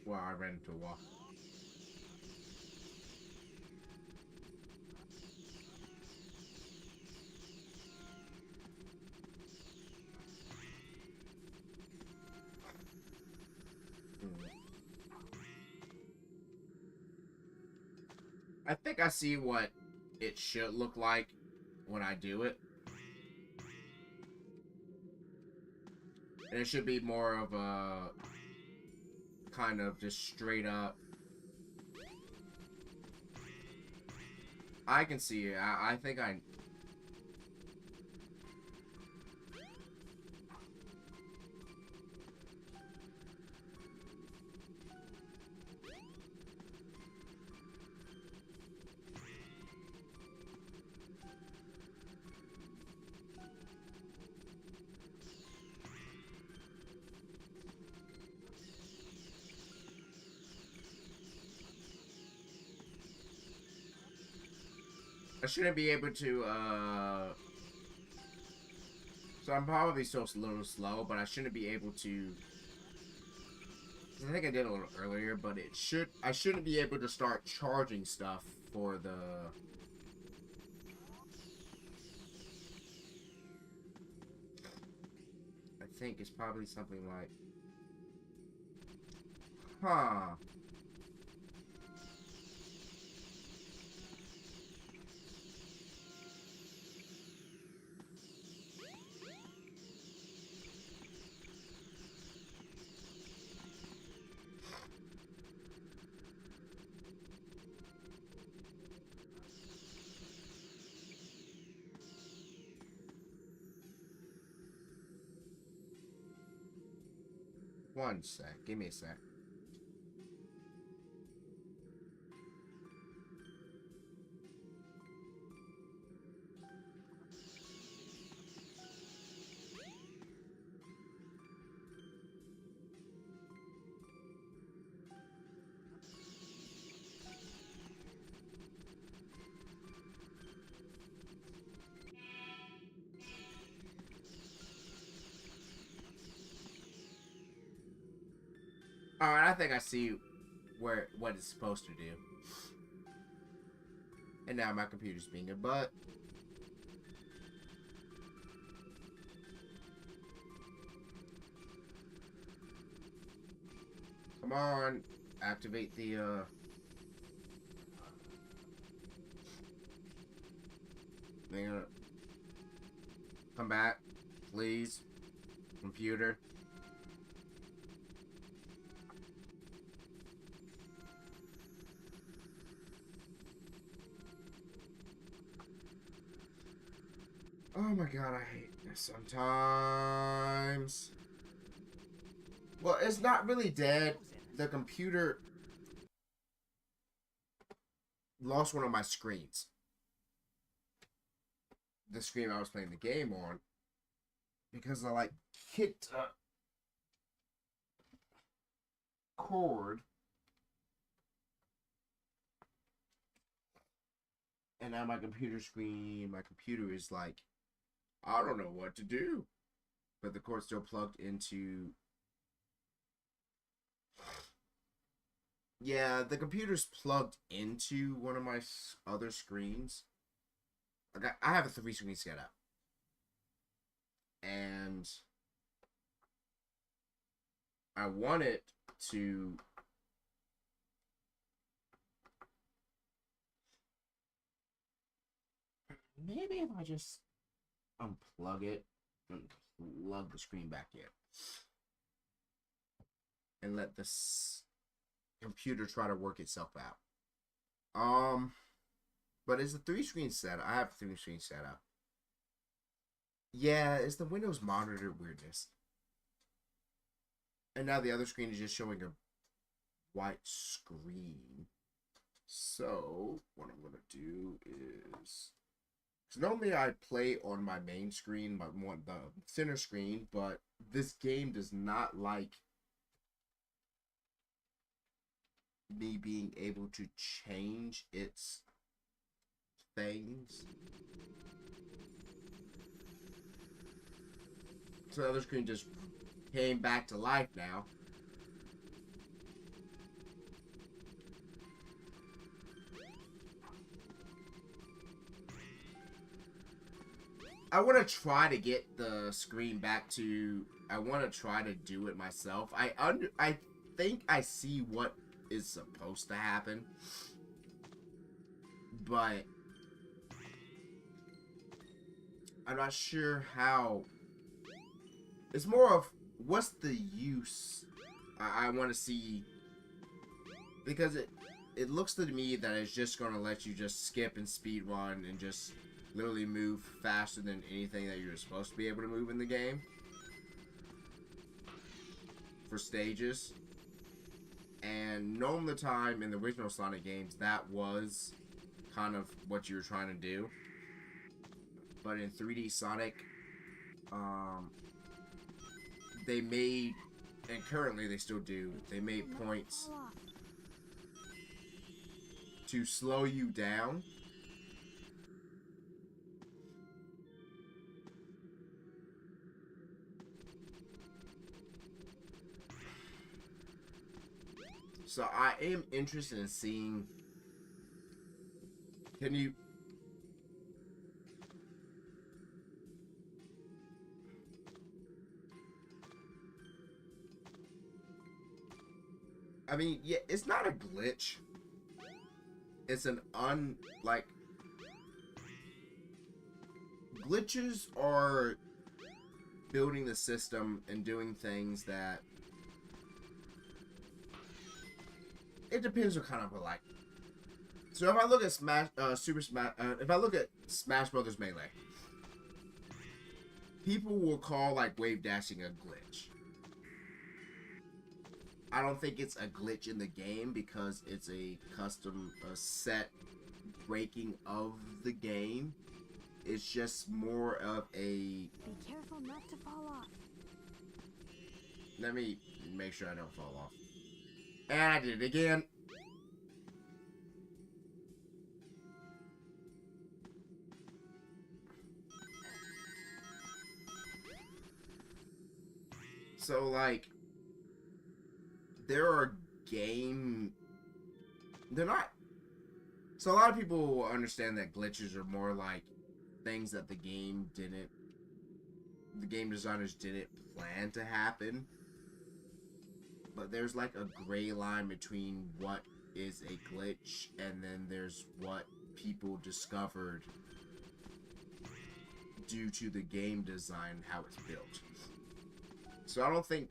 well, I ran into a wall. I think I see what it should look like when I do it. And it should be more of a kind of just straight up. I can see it. I think I... I shouldn't be able to, so I'm probably still a little slow, but I shouldn't be able to... I think I did a little earlier, but I shouldn't be able to start charging stuff for the... I think it's probably something like... Huh. One sec. Give me a sec. Alright, I think I see what it's supposed to do. And now my computer's being a butt. Come on. Activate the, come back, please. Computer. Oh my god, I hate this sometimes. Well, it's not really dead. The computer lost one of my screens. The screen I was playing the game on. Because I, like, hit a cord. And now my computer is like, I don't know what to do. But the cord's still plugged into... Yeah, the computer's plugged into one of my other screens. I have a 3-screen setup. And I want it to... Maybe if I just unplug it and plug the screen back in. And let this... computer try to work itself out. But it's a 3-screen setup. I have a 3-screen setup. Yeah, it's the Windows monitor weirdness. And now the other screen is just showing a white screen. So, what I'm going to do is... So normally I play on my main screen, the center screen, but this game does not like me being able to change its things. So the other screen just came back to life now. I want to try to get the screen back to... I want to try to do it myself. I think I see what is supposed to happen. But... I'm not sure how... It's more of... What's the use? I want to see... Because it looks to me that it's just going to let you just skip and speed run and just... literally move faster than anything that you're supposed to be able to move in the game for stages. And normally the time in the original Sonic games, that was kind of what you were trying to do. But in 3D Sonic, they made, and currently they still do, they made points to slow you down. So I am interested in seeing, can you, I mean, yeah, it's not a glitch. It's an glitches are building the system and doing things that it depends what kind of like. So if I look at if I look at Smash Brothers Melee, people will call like wave dashing a glitch. I don't think it's a glitch in the game because it's a custom set breaking of the game. It's just more of a... Be careful not to fall off. Let me make sure I don't fall off. And I did it again. So, like, there are they're not... So a lot of people will understand that glitches are more like things that the game designers didn't plan to happen. But there's like a gray line between what is a glitch and then there's what people discovered due to the game design, how it's built. So I don't think,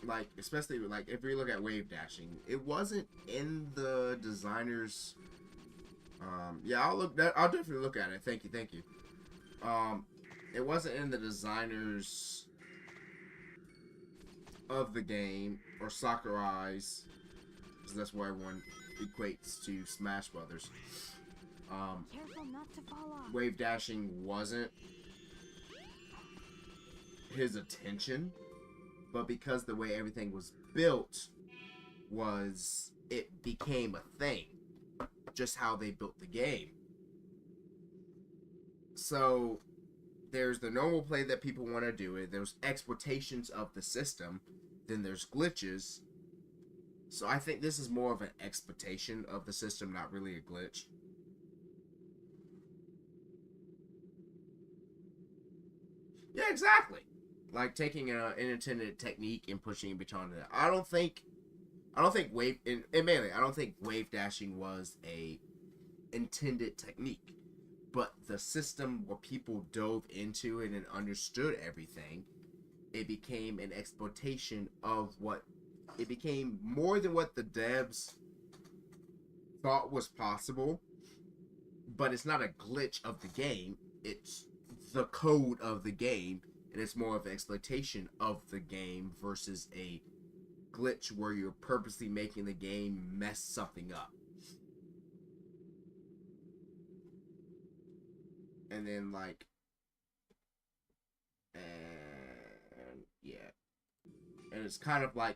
like, especially like if we look at wave dashing, it wasn't in the designers. Yeah, I'll definitely look at it. Thank you. It wasn't in the designers of the game or Sakurai's, because that's where everyone equates to Smash Brothers. Careful not to fall off. Wave dashing wasn't his attention, but because the way everything was built it became a thing, just how they built the game. So there's the normal play that people want to do it, there's exploitations of the system, then there's glitches. So I think this is more of an exploitation of the system, not really a glitch. Yeah, exactly. Like taking an intended technique and pushing it beyond it. I don't think wave in Melee, I don't think wave dashing was a intended technique. But the system where people dove into it and understood everything, it became an exploitation of what it became more than what the devs thought was possible. But it's not a glitch of the game. It's the code of the game, and it's more of an exploitation of the game versus a glitch where you're purposely making the game mess something up. And then, like, and yeah. And it's kind of what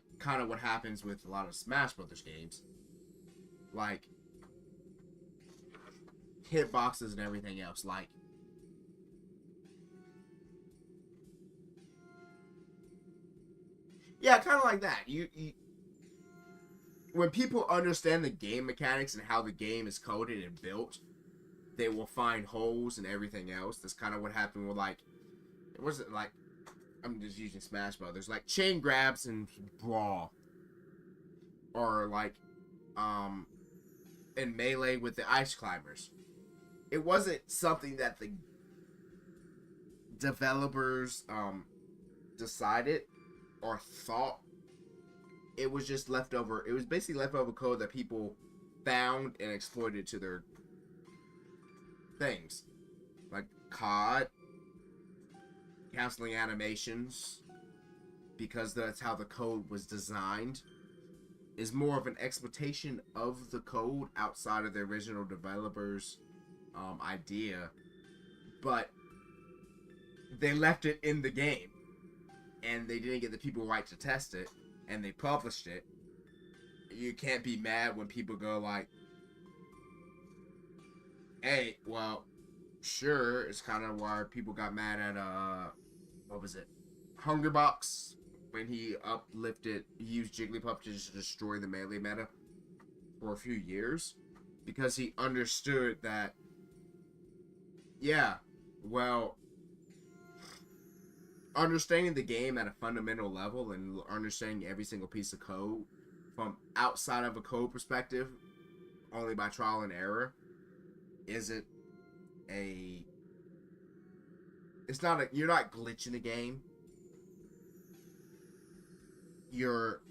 happens with a lot of Smash Brothers games. Like, hitboxes and everything else. Like, yeah, kind of like that. You when people understand the game mechanics and how the game is coded and built, they will find holes and everything else. That's kind of what happened with, like, it wasn't like, I'm just using Smash Brothers, like chain grabs and Brawl, or like in Melee with the Ice Climbers. It wasn't something that the developers decided or thought. It was just leftover. It was basically leftover code that people found and exploited to their things, like COD, canceling animations because that's how the code was designed, is more of an exploitation of the code outside of the original developers' idea, but they left it in the game, and they didn't get the people right to test it, and they published it. You can't be mad when people go like, hey, well, sure, it's kind of why people got mad at, what was it? Hungrybox, when he used Jigglypuff to just destroy the Melee meta for a few years, because he understood that, yeah, well, understanding the game at a fundamental level and understanding every single piece of code from outside of a code perspective, only by trial and error, isn't you're not glitching the game. You're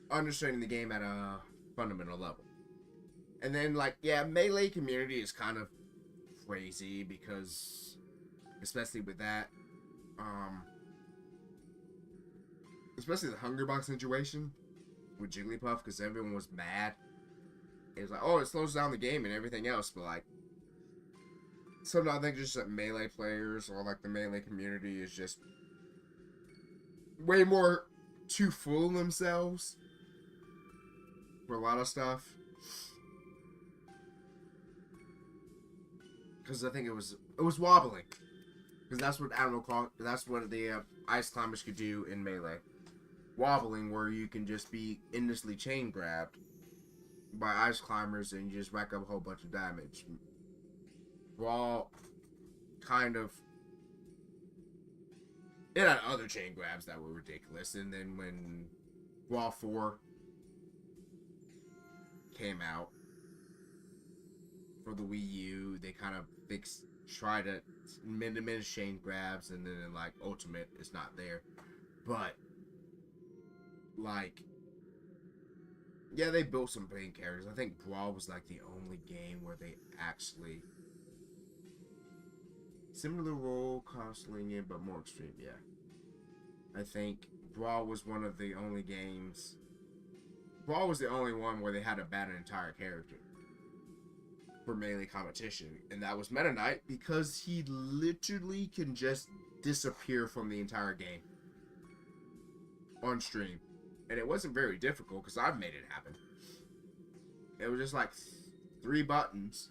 understanding the game at a fundamental level. And then, like, yeah, Melee community is kind of crazy because, especially with that, especially the Hungrybox situation with Jigglypuff, because everyone was mad. It was like, oh, it slows down the game and everything else, but, like, sometimes I think just that Melee players or, like, the Melee community is just way more too full of themselves for a lot of stuff. Because I think it was wobbling. Because that's what that's what the Ice Climbers could do in Melee. Wobbling, where you can just be endlessly chain grabbed by Ice Climbers and you just rack up a whole bunch of damage. Brawl, kind of, it had other chain grabs that were ridiculous. And then when Brawl 4 came out for the Wii U, they kind of try to diminish chain grabs, and then in, like, Ultimate, it's not there. But, like, yeah, they built some main characters. I think Brawl was, like, the only game where they actually, similar role, constantly in, but more extreme, yeah. I think Brawl was one of the only games, Brawl was the only one where they had to ban an entire character for Melee competition, and that was Meta Knight, because he literally can just disappear from the entire game on stream. And it wasn't very difficult, because I've made it happen. It was just like 3 buttons,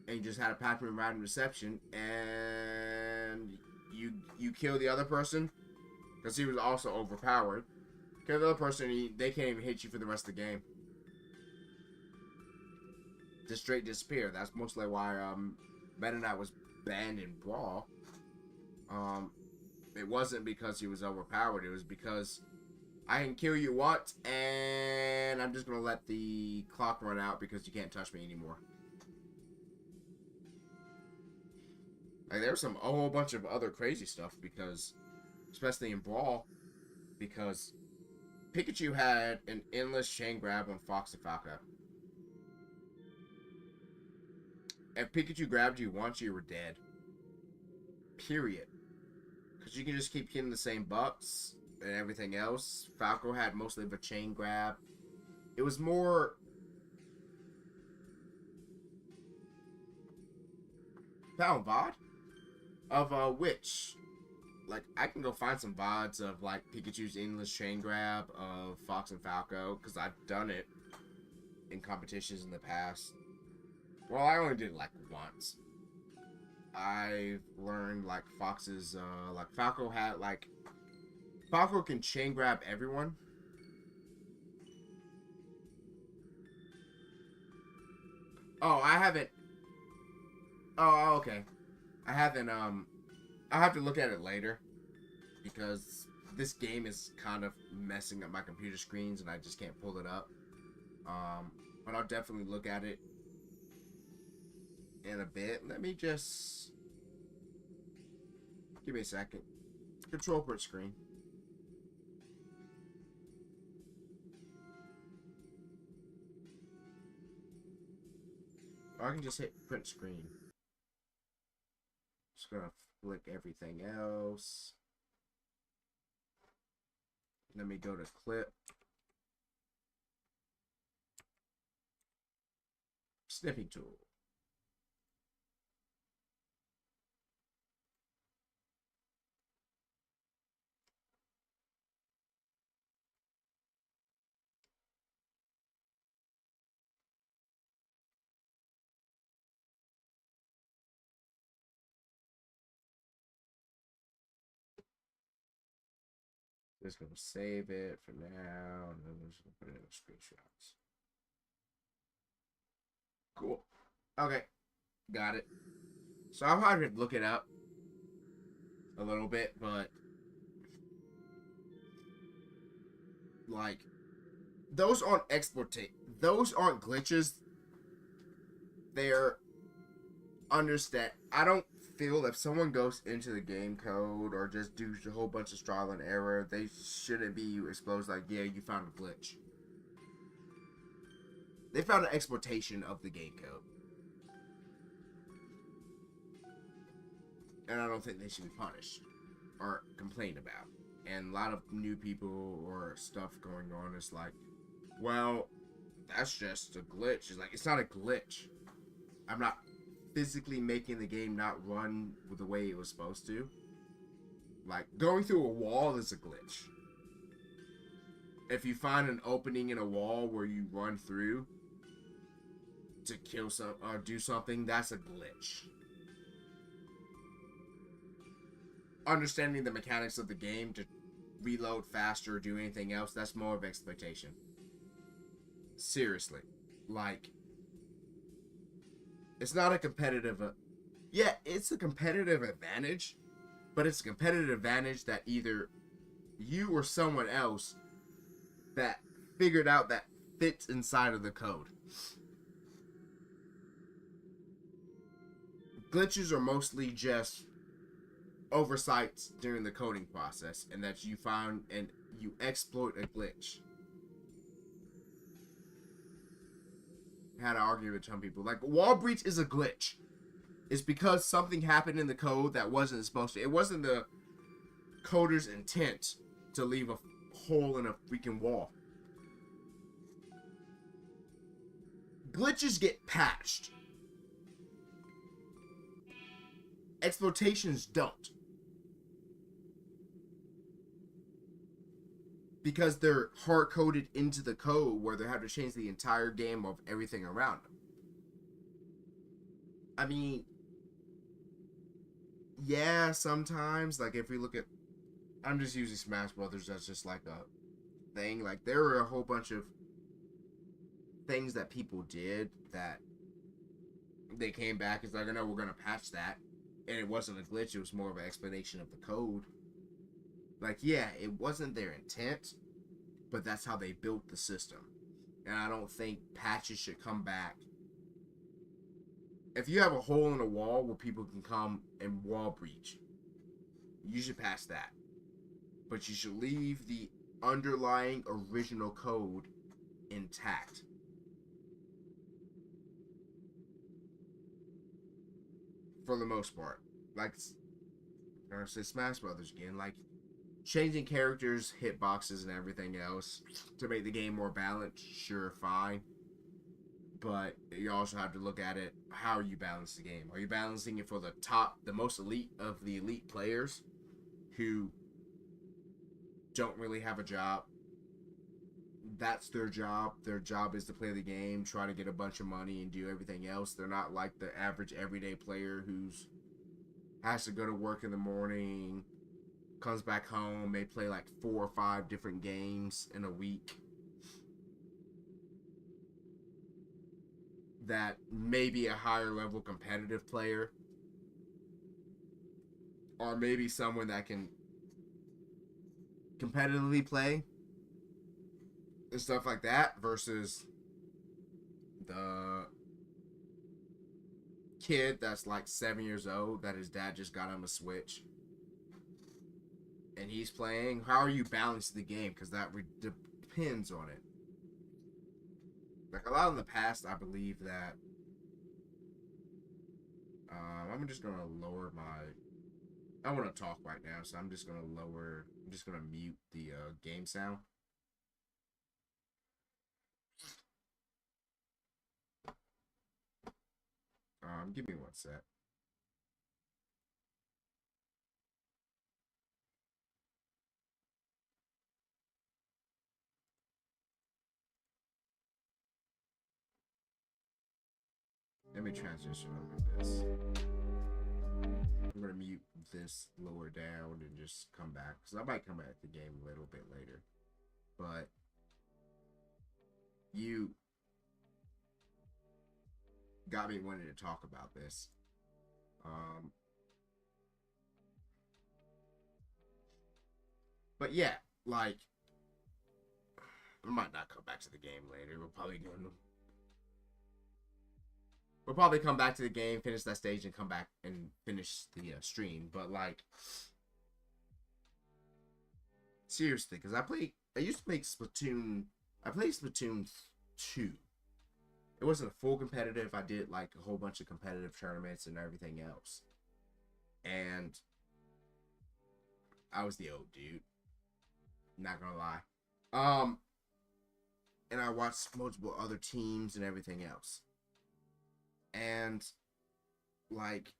and you just had a pattern random reception, and you kill the other person, because he was also overpowered. Kill the other person, they can't even hit you for the rest of the game. Just straight disappear. That's mostly why Meta Knight was banned in Brawl. It wasn't because he was overpowered. It was because I can kill you once, and I'm just gonna let the clock run out because you can't touch me anymore. Like, there was a whole bunch of other crazy stuff, because, especially in Brawl, because Pikachu had an endless chain grab on Fox and Falco. If Pikachu grabbed you once, you were dead. Period. Because you can just keep hitting the same bucks and everything else. Falco had mostly of a chain grab. It was more... Found VOD? Of which? Like, I can go find some VODs of, like, Pikachu's endless chain grab of Fox and Falco, because I've done it in competitions in the past. Well, I only did it, like, once. I've learned, like, Fox's, like, Falco had, like... Falco can chain grab everyone. Oh, I haven't... Oh, okay. I haven't, I'll have to look at it later. Because this game is kind of messing up my computer screens and I just can't pull it up. But I'll definitely look at it in a bit. Let me just... Give me a second. Control print screen. Or I can just hit print screen. Just gonna flick everything else. Let me go to clip. Snipping tool. Just gonna save it for now, and then we're just gonna put it in the screenshots. Cool. Okay, got it. So I'll have to look it up a little bit, but like those aren't those aren't glitches. They're understand. I don't feel if someone goes into the game code or just do a whole bunch of trial and error, they shouldn't be exposed like, yeah, you found a glitch. They found an exploitation of the game code. And I don't think they should be punished or complained about. And a lot of new people or stuff going on is like, well, that's just a glitch. It's like, it's not a glitch. I'm not physically making the game not run the way it was supposed to. Like, going through a wall is a glitch. If you find an opening in a wall where you run through to kill some or do something, that's a glitch. Understanding the mechanics of the game to reload faster or do anything else, that's more of exploitation. Seriously. Like, it's not a competitive... yeah, it's a competitive advantage, but it's a competitive advantage that either you or someone else that figured out that fits inside of the code. Glitches are mostly just oversights during the coding process, and that you found and you exploit a glitch. I had to argue with some people. Like, wall breach is a glitch. It's because something happened in the code that wasn't supposed to. It wasn't the coder's intent to leave a hole in a freaking wall. Glitches get patched. Exploitations don't. Because they're hard-coded into the code where they have to change the entire game of everything around them. I mean, yeah, sometimes, like if we look at, I'm just using Smash Brothers as just like a thing. Like there were a whole bunch of things that people did that they came back. It's like, I know we're going to patch that. And it wasn't a glitch. It was more of an explanation of the code. Like, yeah, it wasn't their intent, but that's how they built the system. And I don't think patches should come back. If you have a hole in a wall where people can come and wall breach, you should patch that. but you should leave the underlying original code intact. For the most part. Like, I'm gonna say Smash Brothers again, like, changing characters, hitboxes, and everything else to make the game more balanced, sure, fine. But you also have to look at it, how are you balancing the game? Are you balancing it for the most elite of the elite players who don't really have a job? That's their job. Their job is to play the game, try to get a bunch of money, and do everything else. They're not like the average everyday player who's has to go to work in the morning, comes back home, may play like 4 or 5 different games in a week. That may be a higher level competitive player, or maybe someone that can competitively play and stuff like that, versus the kid that's like 7 years old that his dad just got him a Switch and he's playing. How are you balancing the game? Because that depends on it. Like, a lot in the past, I believe that I'm just gonna lower my, I want to talk right now, so I'm just gonna mute the game sound. Give me one sec. Let me transition over this. I'm gonna mute this lower down and just come back, because I might come back to the game a little bit later. But you got me wanting to talk about this. But yeah, like, I might not come back to the game later. We'll probably come back to the game, finish that stage, and come back and finish the stream. But like, seriously, because I used to make Splatoon. I played Splatoon 2. It wasn't a full competitive. I did like a whole bunch of competitive tournaments and everything else. And I was the old dude. Not gonna lie. And I watched multiple other teams and everything else. And like,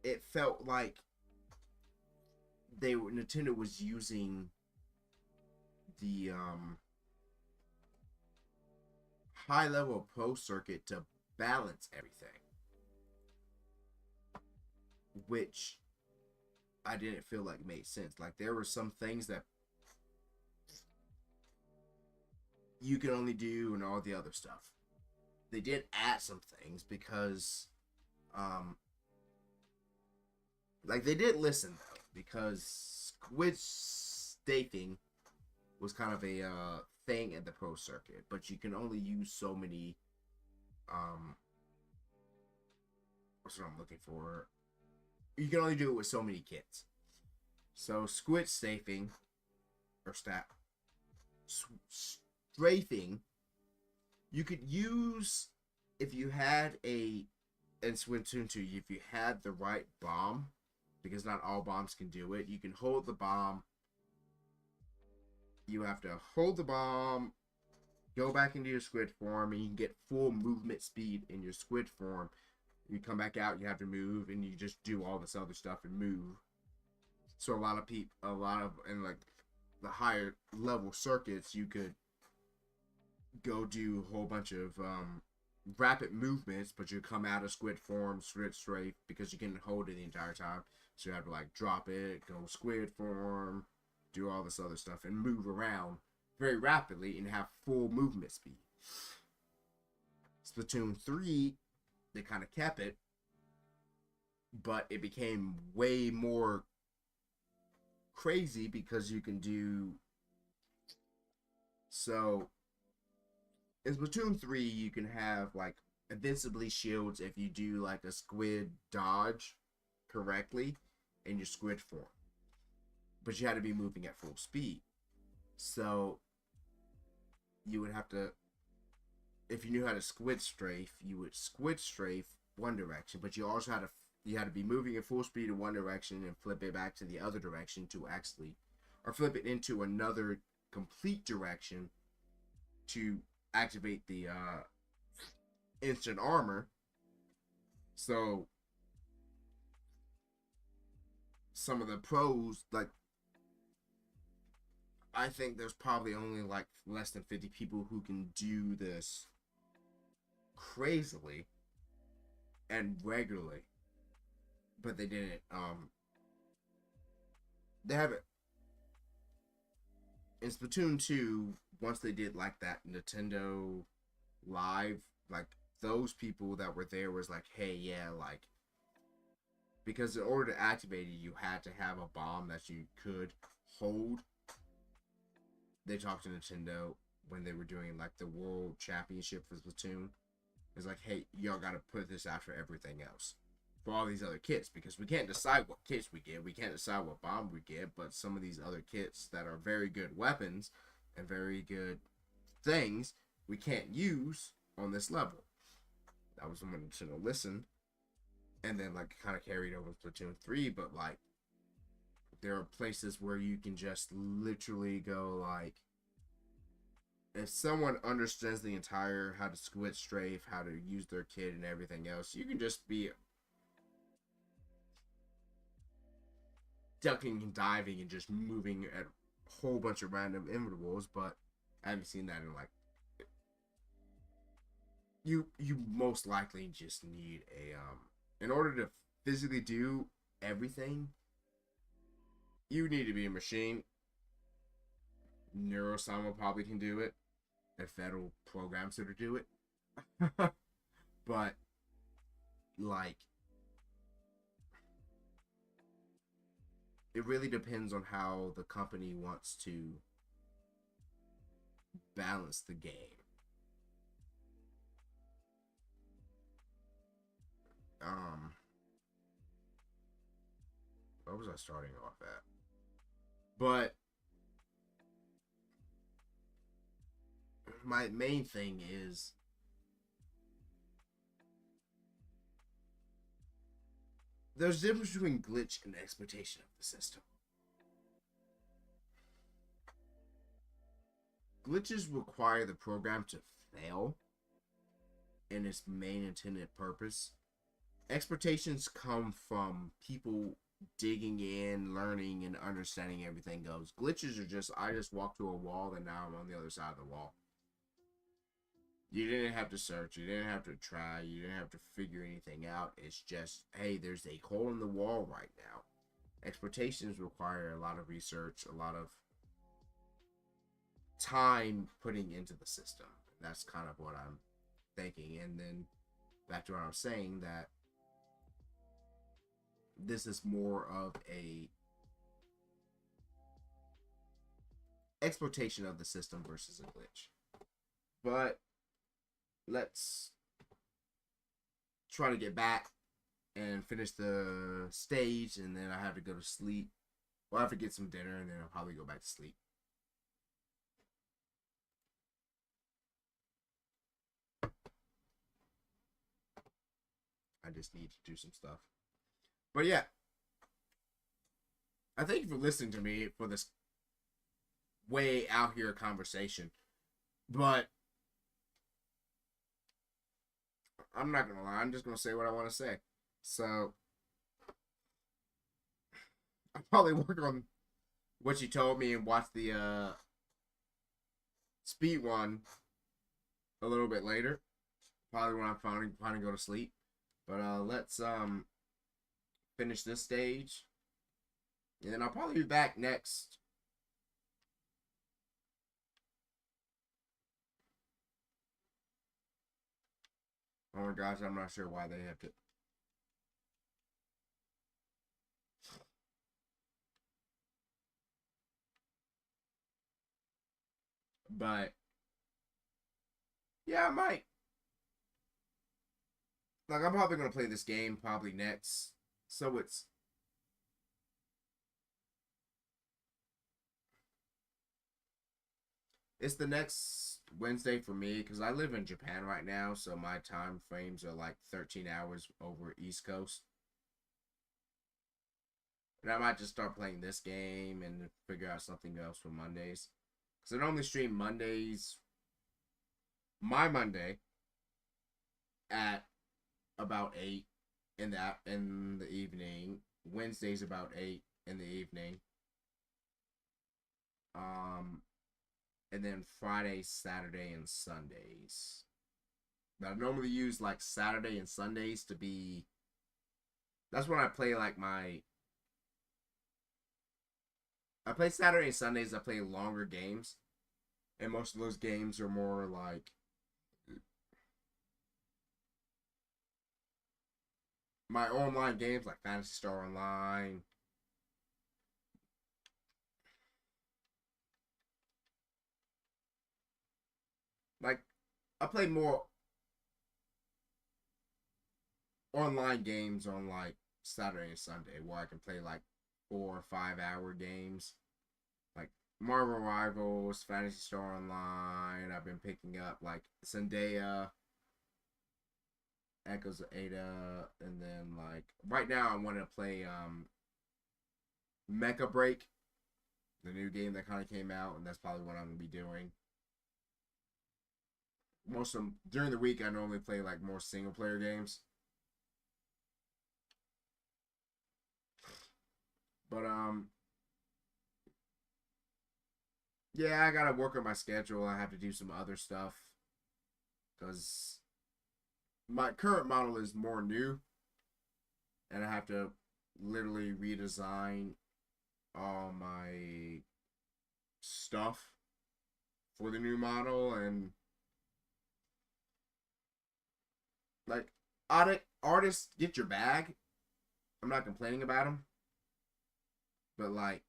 it felt like Nintendo was using the high level pro circuit to balance everything, which I didn't feel like made sense. Like, there were some things that you can only do and all the other stuff. They did add some things because like, they did listen though, because squid stafing was kind of a thing at the pro circuit, but you can only use so many what's what I'm looking for? You can only do it with so many kits. So squid stafing or strafing, you could use if you had in Splatoon 2, if you had the right bomb, because not all bombs can do it. You can hold the bomb. You have to hold the bomb, go back into your squid form, and you can get full movement speed in your squid form. You come back out, you have to move, and you just do all this other stuff and move. So in like the higher level circuits, you could go do a whole bunch of rapid movements, but you come out of squid form, strafe, because you can hold it the entire time. So you have to like drop it, go squid form, do all this other stuff, and move around very rapidly and have full movement speed. Splatoon 3, they kind of kept it, but it became way more crazy because you can do. So in Splatoon 3, you can have like invincibly shields if you do like a squid dodge, correctly in your squid form. But you had to be moving at full speed. So you would have to, if you knew how to squid strafe, you would squid strafe one direction, but you also had to be moving at full speed in one direction and flip it back to the other direction to actually, or flip it into another complete direction to activate the instant armor. So some of the pros, like, I think there's probably only like less than 50 people who can do this crazily and regularly, but they didn't. They have it in Splatoon 2. Once they did like that Nintendo Live, like those people that were there was like, hey, yeah, like, because in order to activate it, you had to have a bomb that you could hold. They talked to Nintendo when they were doing like the World Championship for Splatoon. It's like, hey, y'all gotta put this after everything else for all these other kits, because we can't decide what kits we get, we can't decide what bomb we get, but some of these other kits that are very good weapons and very good things we can't use on this level. That was when Nintendo listened, and then like kind of carried over Splatoon 3, but like there are places where you can just literally go like, if someone understands the entire how to squid strafe, how to use their kit and everything else, you can just be ducking and diving and just moving at a whole bunch of random intervals. But I haven't seen that in like, you most likely just need a in order to physically do everything, you need to be a machine. Neurosama probably can do it, and Federal programs her to do it. But like, it really depends on how the company wants to balance the game. What was I starting off at? But my main thing is, there's a difference between glitch and exploitation of the system. Glitches require the program to fail in its main intended purpose. Exploitations come from people digging in, learning, and understanding everything goes. Glitches are just, I just walked to a wall and now I'm on the other side of the wall. You didn't have to search, you didn't have to try, you didn't have to figure anything out. It's just, hey, there's a hole in the wall right now. Exploitations require a lot of research, a lot of time putting into the system. That's kind of what I'm thinking. And then back to what I'm saying, that this is more of a exploitation of the system versus a glitch. But let's try to get back and finish the stage, and then I have to go to sleep. Well, I have to get some dinner, and then I'll probably go back to sleep. I just need to do some stuff. But yeah, I thank you for listening to me for this way out here conversation. But I'm not gonna lie, I'm just gonna say what I want to say. So I'll probably work on what you told me and watch the speed one a little bit later. Probably when I'm finally go to sleep. But let's finish this stage, and then I'll probably be back next. Oh my gosh, I'm not sure why they have to. But yeah, I might. Like, I'm probably gonna play this game probably next So it's the next Wednesday for me because I live in Japan right now, so my time frames are like 13 hours over East Coast. And I might just start playing this game and figure out something else for Mondays. Because I normally stream Mondays, my Monday, at about 8 in the evening. Wednesdays about 8 in the evening. And then Friday, Saturday, and Sundays. I normally use like Saturday and Sundays to be. That's when I play like my. I play Saturday and Sundays. I play longer games, and most of those games are more like. My online games like Phantasy Star Online. Like, I play more online games on like Saturday and Sunday where I can play like 4 or 5 hour games. Like Marvel Rivals, Phantasy Star Online. I've been picking up like Zendaya, Echoes of Ada, and then like right now I want to play Mecha Break, the new game that kind of came out, and that's probably what I'm gonna be doing. Most of them during the week I normally play like more single player games. But yeah, I gotta work on my schedule. I have to do some other stuff because my current model is more new, and I have to literally redesign all my stuff for the new model. And like artists get your bag. I'm not complaining about them, but like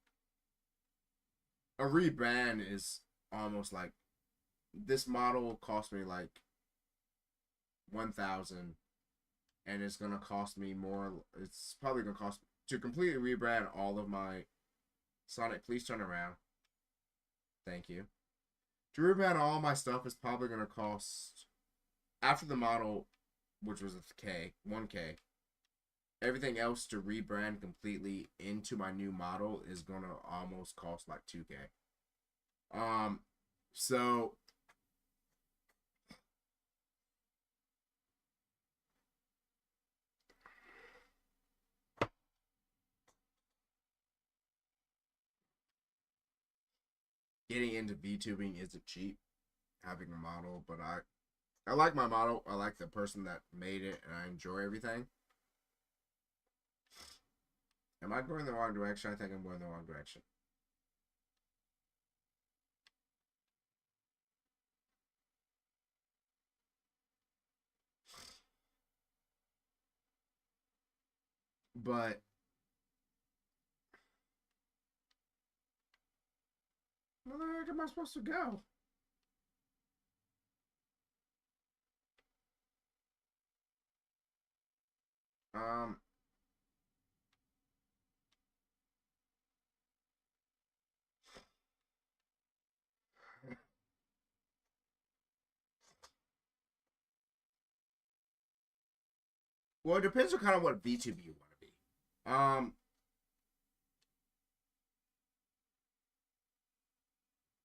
a rebrand is almost like this model cost me like 1,000, and it's gonna cost me more. It's probably gonna cost to completely rebrand all of my Sonic. Please turn around. Thank you. To rebrand all my stuff is probably gonna cost after the model, which was a 1K. Everything else to rebrand completely into my new model is gonna almost cost like 2K. So getting into VTubing isn't cheap. Having a model, but I like my model. I like the person that made it, and I enjoy everything. Am I going the wrong direction? I think I'm going the wrong direction. But where the heck am I supposed to go? Um. Well, it depends on kind of what VTuber you want to be.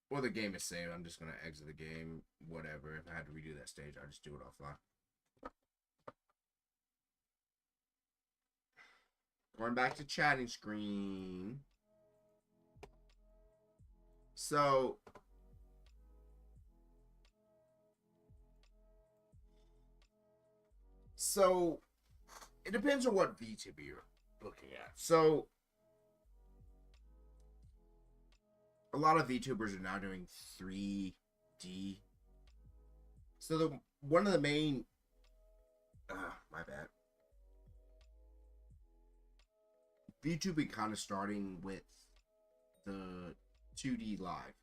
Well, the game is saved. I'm just gonna exit the game. Whatever. If I had to redo that stage, I'll just do it offline. Going back to chatting screen. So it depends on what VTuber you're looking at. So a lot of VTubers are now doing 3D. So one of the main my bad. VTubing kind of starting with the 2D live.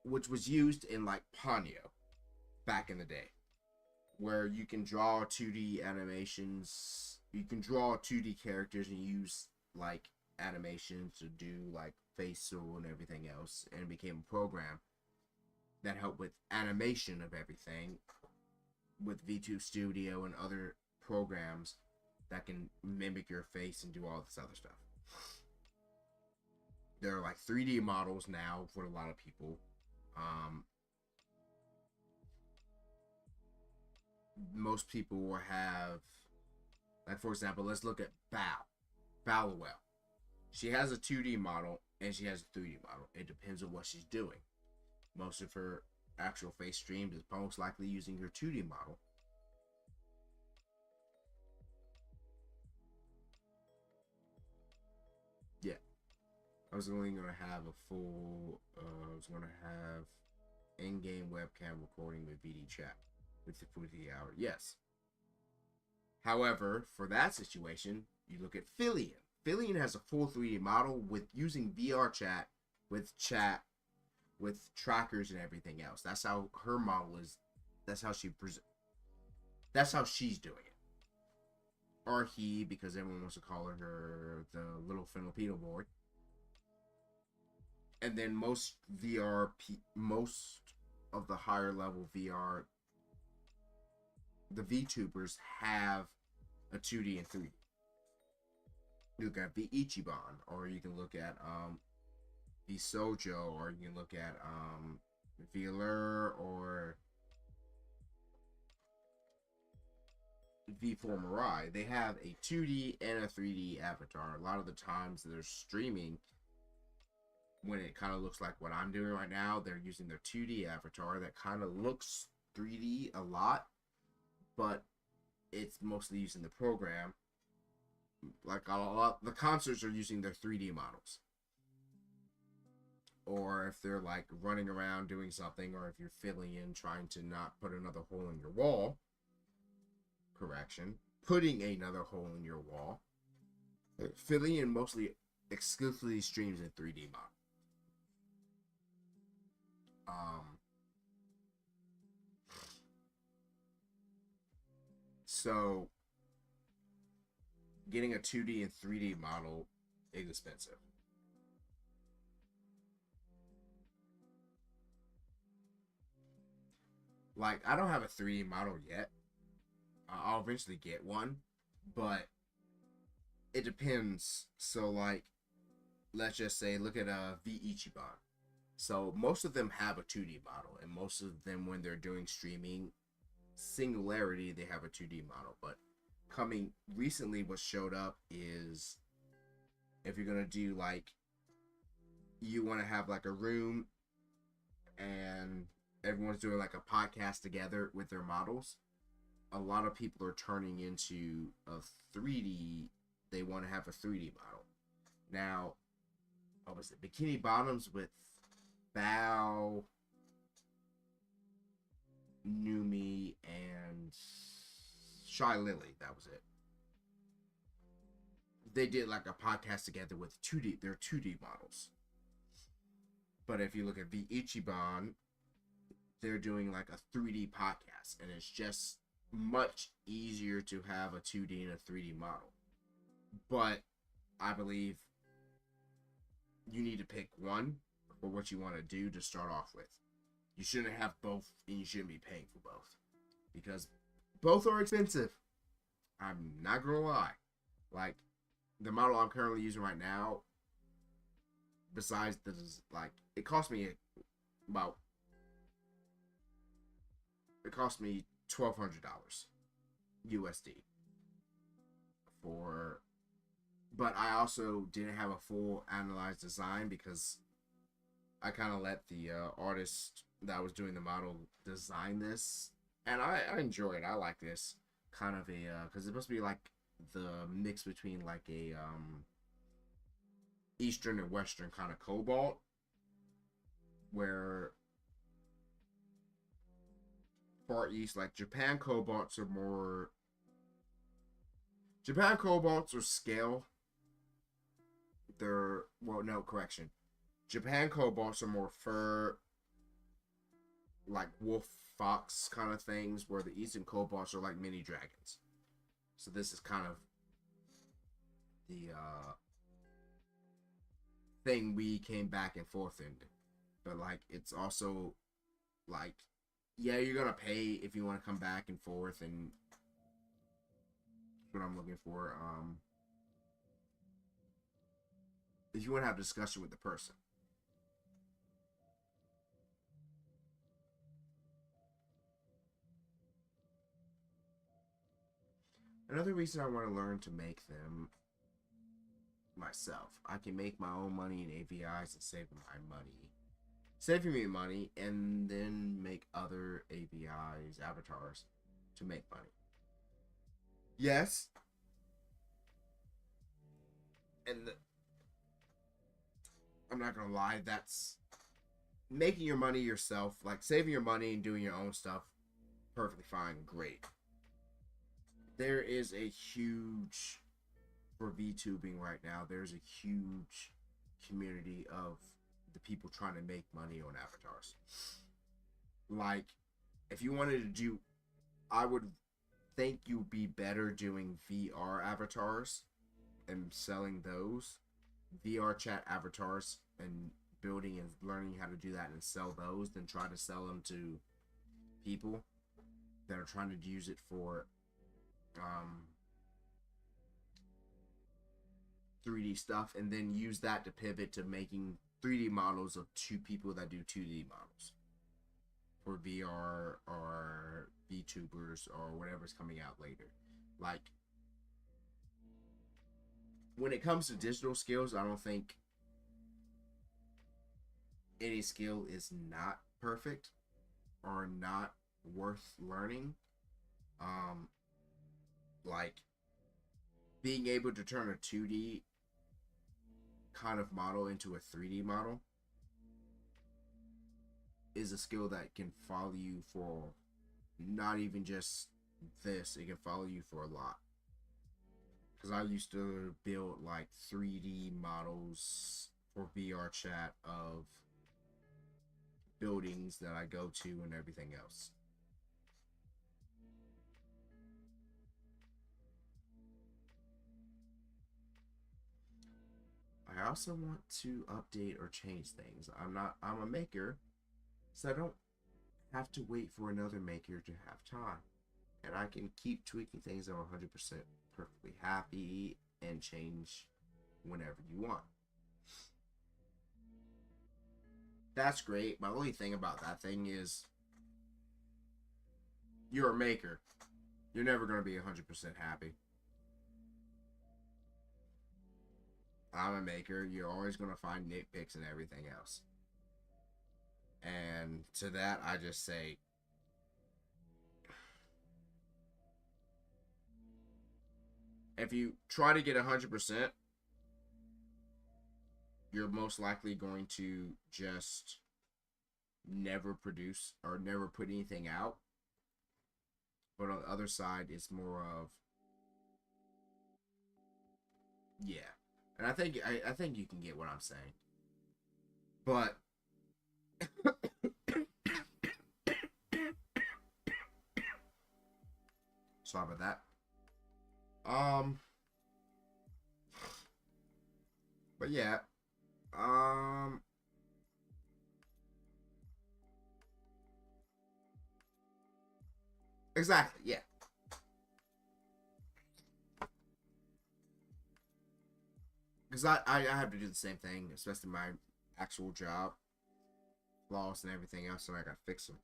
Which was used in like Ponyo back in the day. where you can draw 2D animations. You can draw 2D characters and use like animations to do like facial and everything else, and it became a program that helped with animation of everything with VTube Studio and other programs that can mimic your face and do all this other stuff. There are like 3D models now for a lot of people. Most people will have, like, for example, let's look at Ballowell. She has a 2D model and she has a 3D model. It depends on what she's doing. Most of her actual face streams is most likely using her 2D model. Yeah. I was only going to have a full, I was going to have in-game webcam recording with VD chat with the 40 hour. Yes. However, for that situation, you look at Fillion. Fillion has a full 3D model with using VR chat, with trackers and everything else. That's how her model is. That's how that's how she's doing it. Or he, because everyone wants to call her the little Filipino boy. And then most of the higher level VR, the VTubers have a 2D and 3D. You look at the Ichiban, or you can look at the Sojo, or you can look at Velar, or V4 Mirai. They have a 2D and a 3D avatar. A lot of the times they're streaming, when it kind of looks like what I'm doing right now, they're using their 2D avatar that kind of looks 3D a lot, but it's mostly using the program. Like a lot, the concerts are using their 3D models. Or if they're like running around doing something, or if you're filling in trying to not put another hole in your wall. Correction. Putting another hole in your wall. Filling in mostly exclusively streams in 3D model. So getting a 2D and 3D model is expensive. Like, I don't have a 3D model yet. I'll eventually get one, but it depends. So, like, let's just say, look at V Ichiban. So, most of them have a 2D model, and most of them, when they're doing streaming, Singularity, they have a 2D model. But coming recently, what showed up is, if you're gonna do like, you want to have like a room and everyone's doing like a podcast together with their models, a lot of people are turning into a 3D. They want to have a 3D model. Now, what was it? Bikini Bottoms with Bao, Numi, and Shy Lily. That was it. They did like a podcast together with their 2D models. But if you look at V Ichiban, they're doing like a 3D podcast, and it's just much easier to have a 2D and a 3D model. But I believe you need to pick one for what you want to do to start off with. You shouldn't have both, and you shouldn't be paying for both, because both are expensive. I'm not gonna lie. Like, the model I'm currently using right now, besides the, like, it cost me $1,200 USD for, but I also didn't have a full analyzed design because I kind of let the artist that was doing the model design this, and I enjoy it. I like this kind of a because it's supposed to be like the mix between like a Eastern and Western kind of cobalt, where Far East, like Japan cobalts are scale. Japan cobalts are more fur, like wolf fox kind of things, where the eastern kobolds are like mini dragons. So this is kind of the thing we came back and forth in. But like it's also like, yeah, you're gonna pay if you want to come back and forth, and what I'm looking for. If you want to have a discussion with the person. Another reason I want to learn to make them myself. I can make my own money in AVIs and save my money. Saving me money, and then make other AVIs, avatars, to make money. Yes. And I'm not gonna lie, that's making your money yourself, like saving your money and doing your own stuff, perfectly fine, great. There is a huge, for VTubing right now, there's a huge community of the people trying to make money on avatars. Like, if you wanted to do, I would think you'd be better doing VR avatars and selling those. VR chat avatars and building and learning how to do that and sell those than try to sell them to people that are trying to use it for 3D stuff, and then use that to pivot to making 3D models of two people that do 2D models for VR or VTubers or whatever's coming out later. Like, when it comes to digital skills, I don't think any skill is not perfect or not worth learning. Like being able to turn a 2D kind of model into a 3D model is a skill that can follow you for not even just this, it can follow you for a lot. Because I used to build like 3D models for VR chat of buildings that I go to and everything else. I also want to update or change things. I'm a maker, so I don't have to wait for another maker to have time. And I can keep tweaking things. I'm 100% perfectly happy and change whenever you want. That's great. My only thing about that thing is you're a maker. You're never going to be 100% happy. I'm a maker. You're always going to find nitpicks and everything else. And to that, I just say, if you try to get 100%, you're most likely going to just never produce or never put anything out. But on the other side, it's more of, yeah. And I think you can get what I'm saying. But sorry about that. But yeah. Exactly, yeah. Because I have to do the same thing, especially my actual job. Flaws and everything else, and I gotta fix them.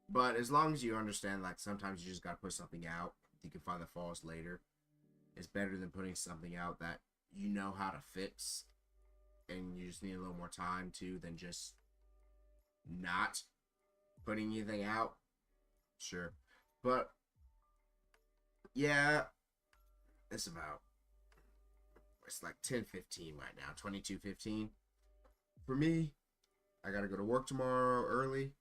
But as long as you understand, like, sometimes you just gotta put something out. You can find the flaws later. It's better than putting something out that you know how to fix, and you just need a little more time to, than just not putting anything out. Sure. But, yeah, it's like 10:15 right now, 22:15. For me, I gotta go to work tomorrow early,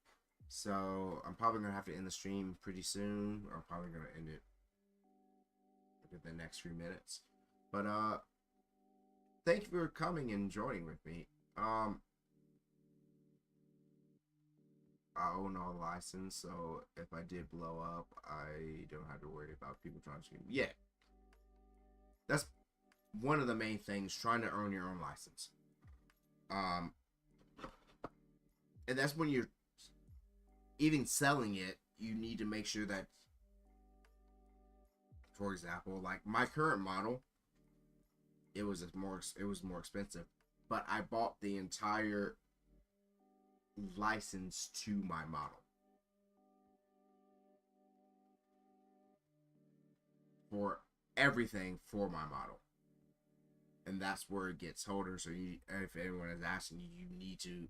so I'm probably gonna have to end the stream pretty soon. I'm probably gonna end it within the next few minutes. But thank you for coming and joining with me. I own all the license, so if I did blow up, I don't have to worry about people trying to shoot me. Yeah. That's one of the main things, trying to earn your own license. And that's when you're even selling it, you need to make sure that, for example, like my current model, it was more expensive, but I bought the entire license to my model for everything for my model, and that's where it gets holder. So you, if anyone is asking you, you need to.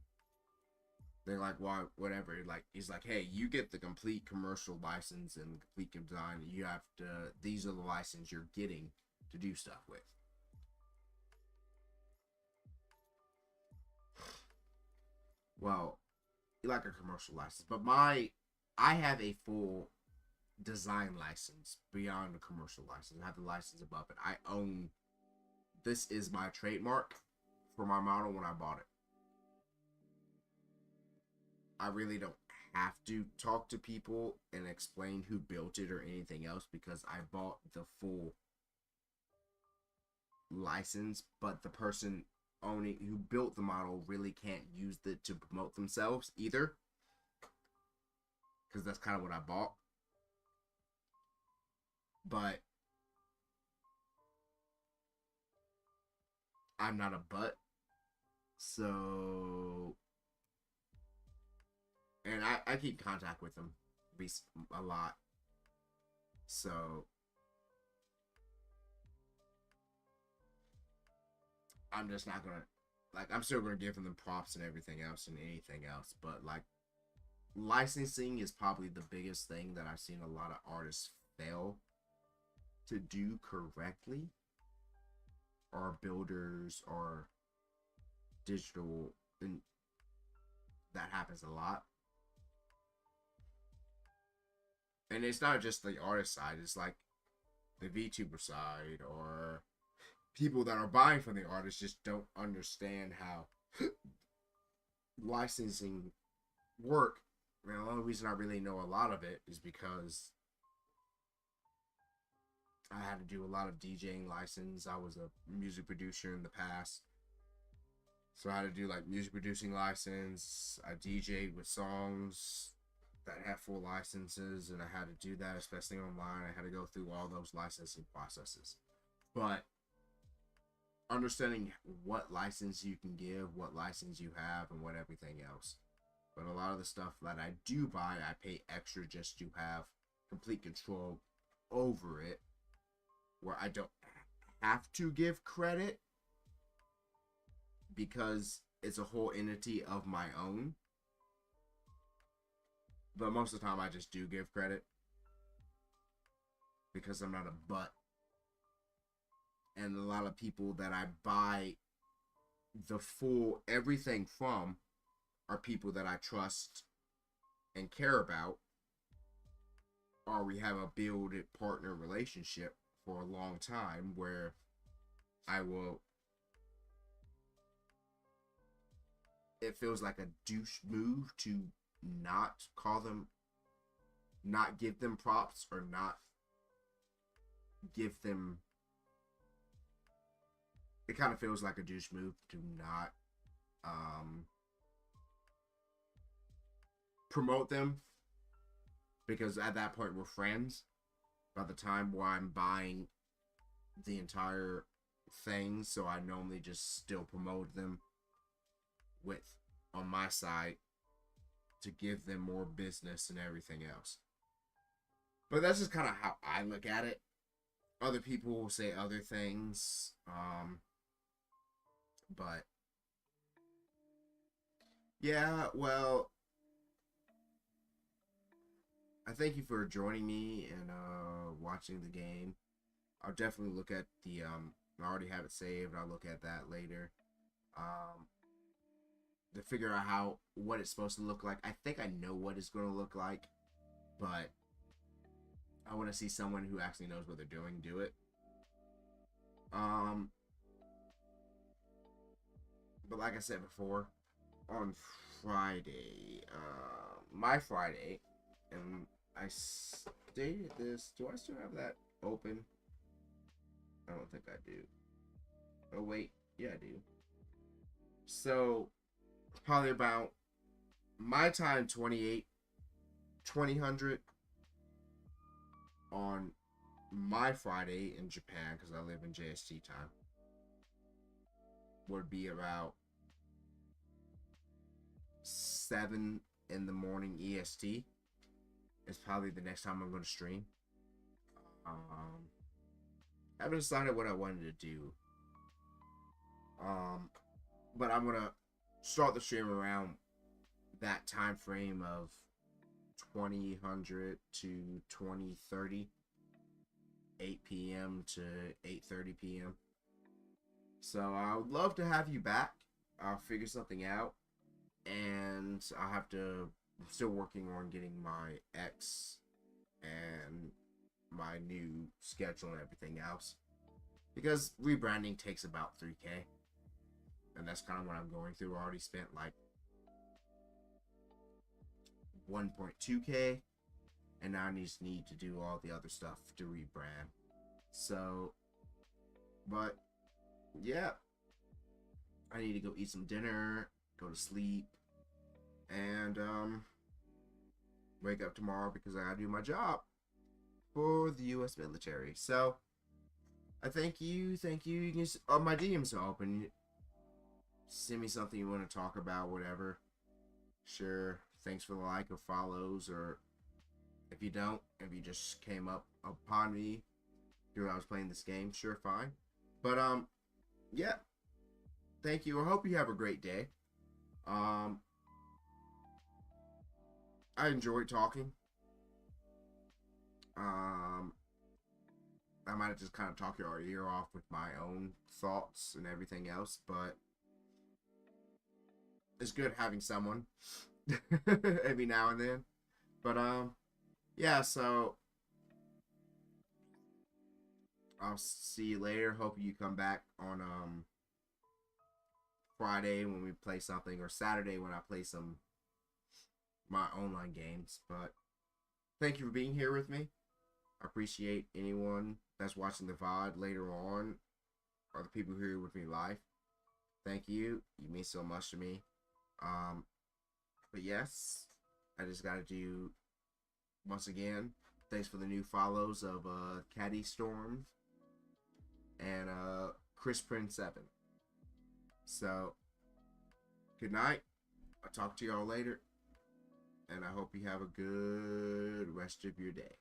They're like, well, whatever. Like, he's like, hey, you get the complete commercial license and complete design. You have to. These are the license you're getting to do stuff with. Well, like a commercial license, but I have a full design license beyond the commercial license. I have the license above it. I own. This is my trademark for my model when I bought it. I really don't have to talk to people and explain who built it or anything else because I bought the full license, but the person owning who built the model really can't use it to promote themselves either, because that's kind of what I bought. But I'm not a butt, so, and I keep contact with them a lot, so I'm just not gonna, like, I'm still gonna give them the props and everything else and anything else, but like, licensing is probably the biggest thing that I've seen a lot of artists fail to do correctly, or builders or digital, and that happens a lot. And it's not just the artist side, it's like the VTuber side, or people that are buying from the artist just don't understand how licensing work. I mean, the only reason I really know a lot of it is because I had to do a lot of DJing license. I was a music producer in the past, so I had to do like music producing license. I DJ'd with songs that had full licenses, and I had to do that, especially online. I had to go through all those licensing processes. But understanding what license you can give, what license you have, and what everything else. But a lot of the stuff that I do buy, I pay extra just to have complete control over it, where I don't have to give credit because it's a whole entity of my own. But most of the time I just do give credit because I'm not a butt. And a lot of people that I buy the full everything from are people that I trust and care about, or we have a build-it partner relationship for a long time, where I will, it feels like a douche move to not call them, not give them props, or not give them, it kind of feels like a douche move to not promote them, because at that point we're friends. By the time where I'm buying the entire thing, so I normally just still promote them with on my side to give them more business and everything else. But that's just kind of how I look at it. Other people will say other things, but yeah, well, I thank you for joining me and watching the game. I'll definitely look at the I already have it saved. I'll look at that later. To figure out what it's supposed to look like. I think I know what it's going to look like, but I want to see someone who actually knows what they're doing do it. But like I said before, on Friday. My Friday, and I stated this. Do I still have that open? I don't think I do. Oh wait, yeah I do. So probably about my time 2000 on my Friday in Japan, because I live in JST time, would be about 7 in the morning EST. It's probably the next time I'm going to stream. I haven't decided what I wanted to do. But I'm going to start the stream around that time frame of 2000 to 2030. 8 p.m. to 8:30 p.m. So I would love to have you back. I'll figure something out. And I'll have to... I'm still working on getting my X and my new schedule and everything else. Because rebranding takes about 3K. And that's kind of what I'm going through. I already spent like 1.2K. And now I just need to do all the other stuff to rebrand. So, but, yeah. I need to go eat some dinner, go to sleep, and, wake up tomorrow because I gotta do my job for the U.S. military. So, I thank you. You can just, my DMs are open. Send me something you want to talk about, whatever. Sure. Thanks for the like or follows, or if you don't, if you just came up upon me when I was playing this game, sure, fine. But, yeah. Thank you. I hope you have a great day. I enjoyed talking. I might have just kind of talked your ear off with my own thoughts and everything else, but it's good having someone every now and then. But, yeah, so I'll see you later. Hope you come back on, Friday when we play something, or Saturday when I play some my online games. But thank you for being here with me. I appreciate anyone that's watching the VOD later on, or the people here with me live. Thank you. You mean so much to me. But yes, I just gotta do, once again, thanks for the new follows of Caddy Storm and Chris Prince 7. So, good night. I'll talk to y'all later. And I hope you have a good rest of your day.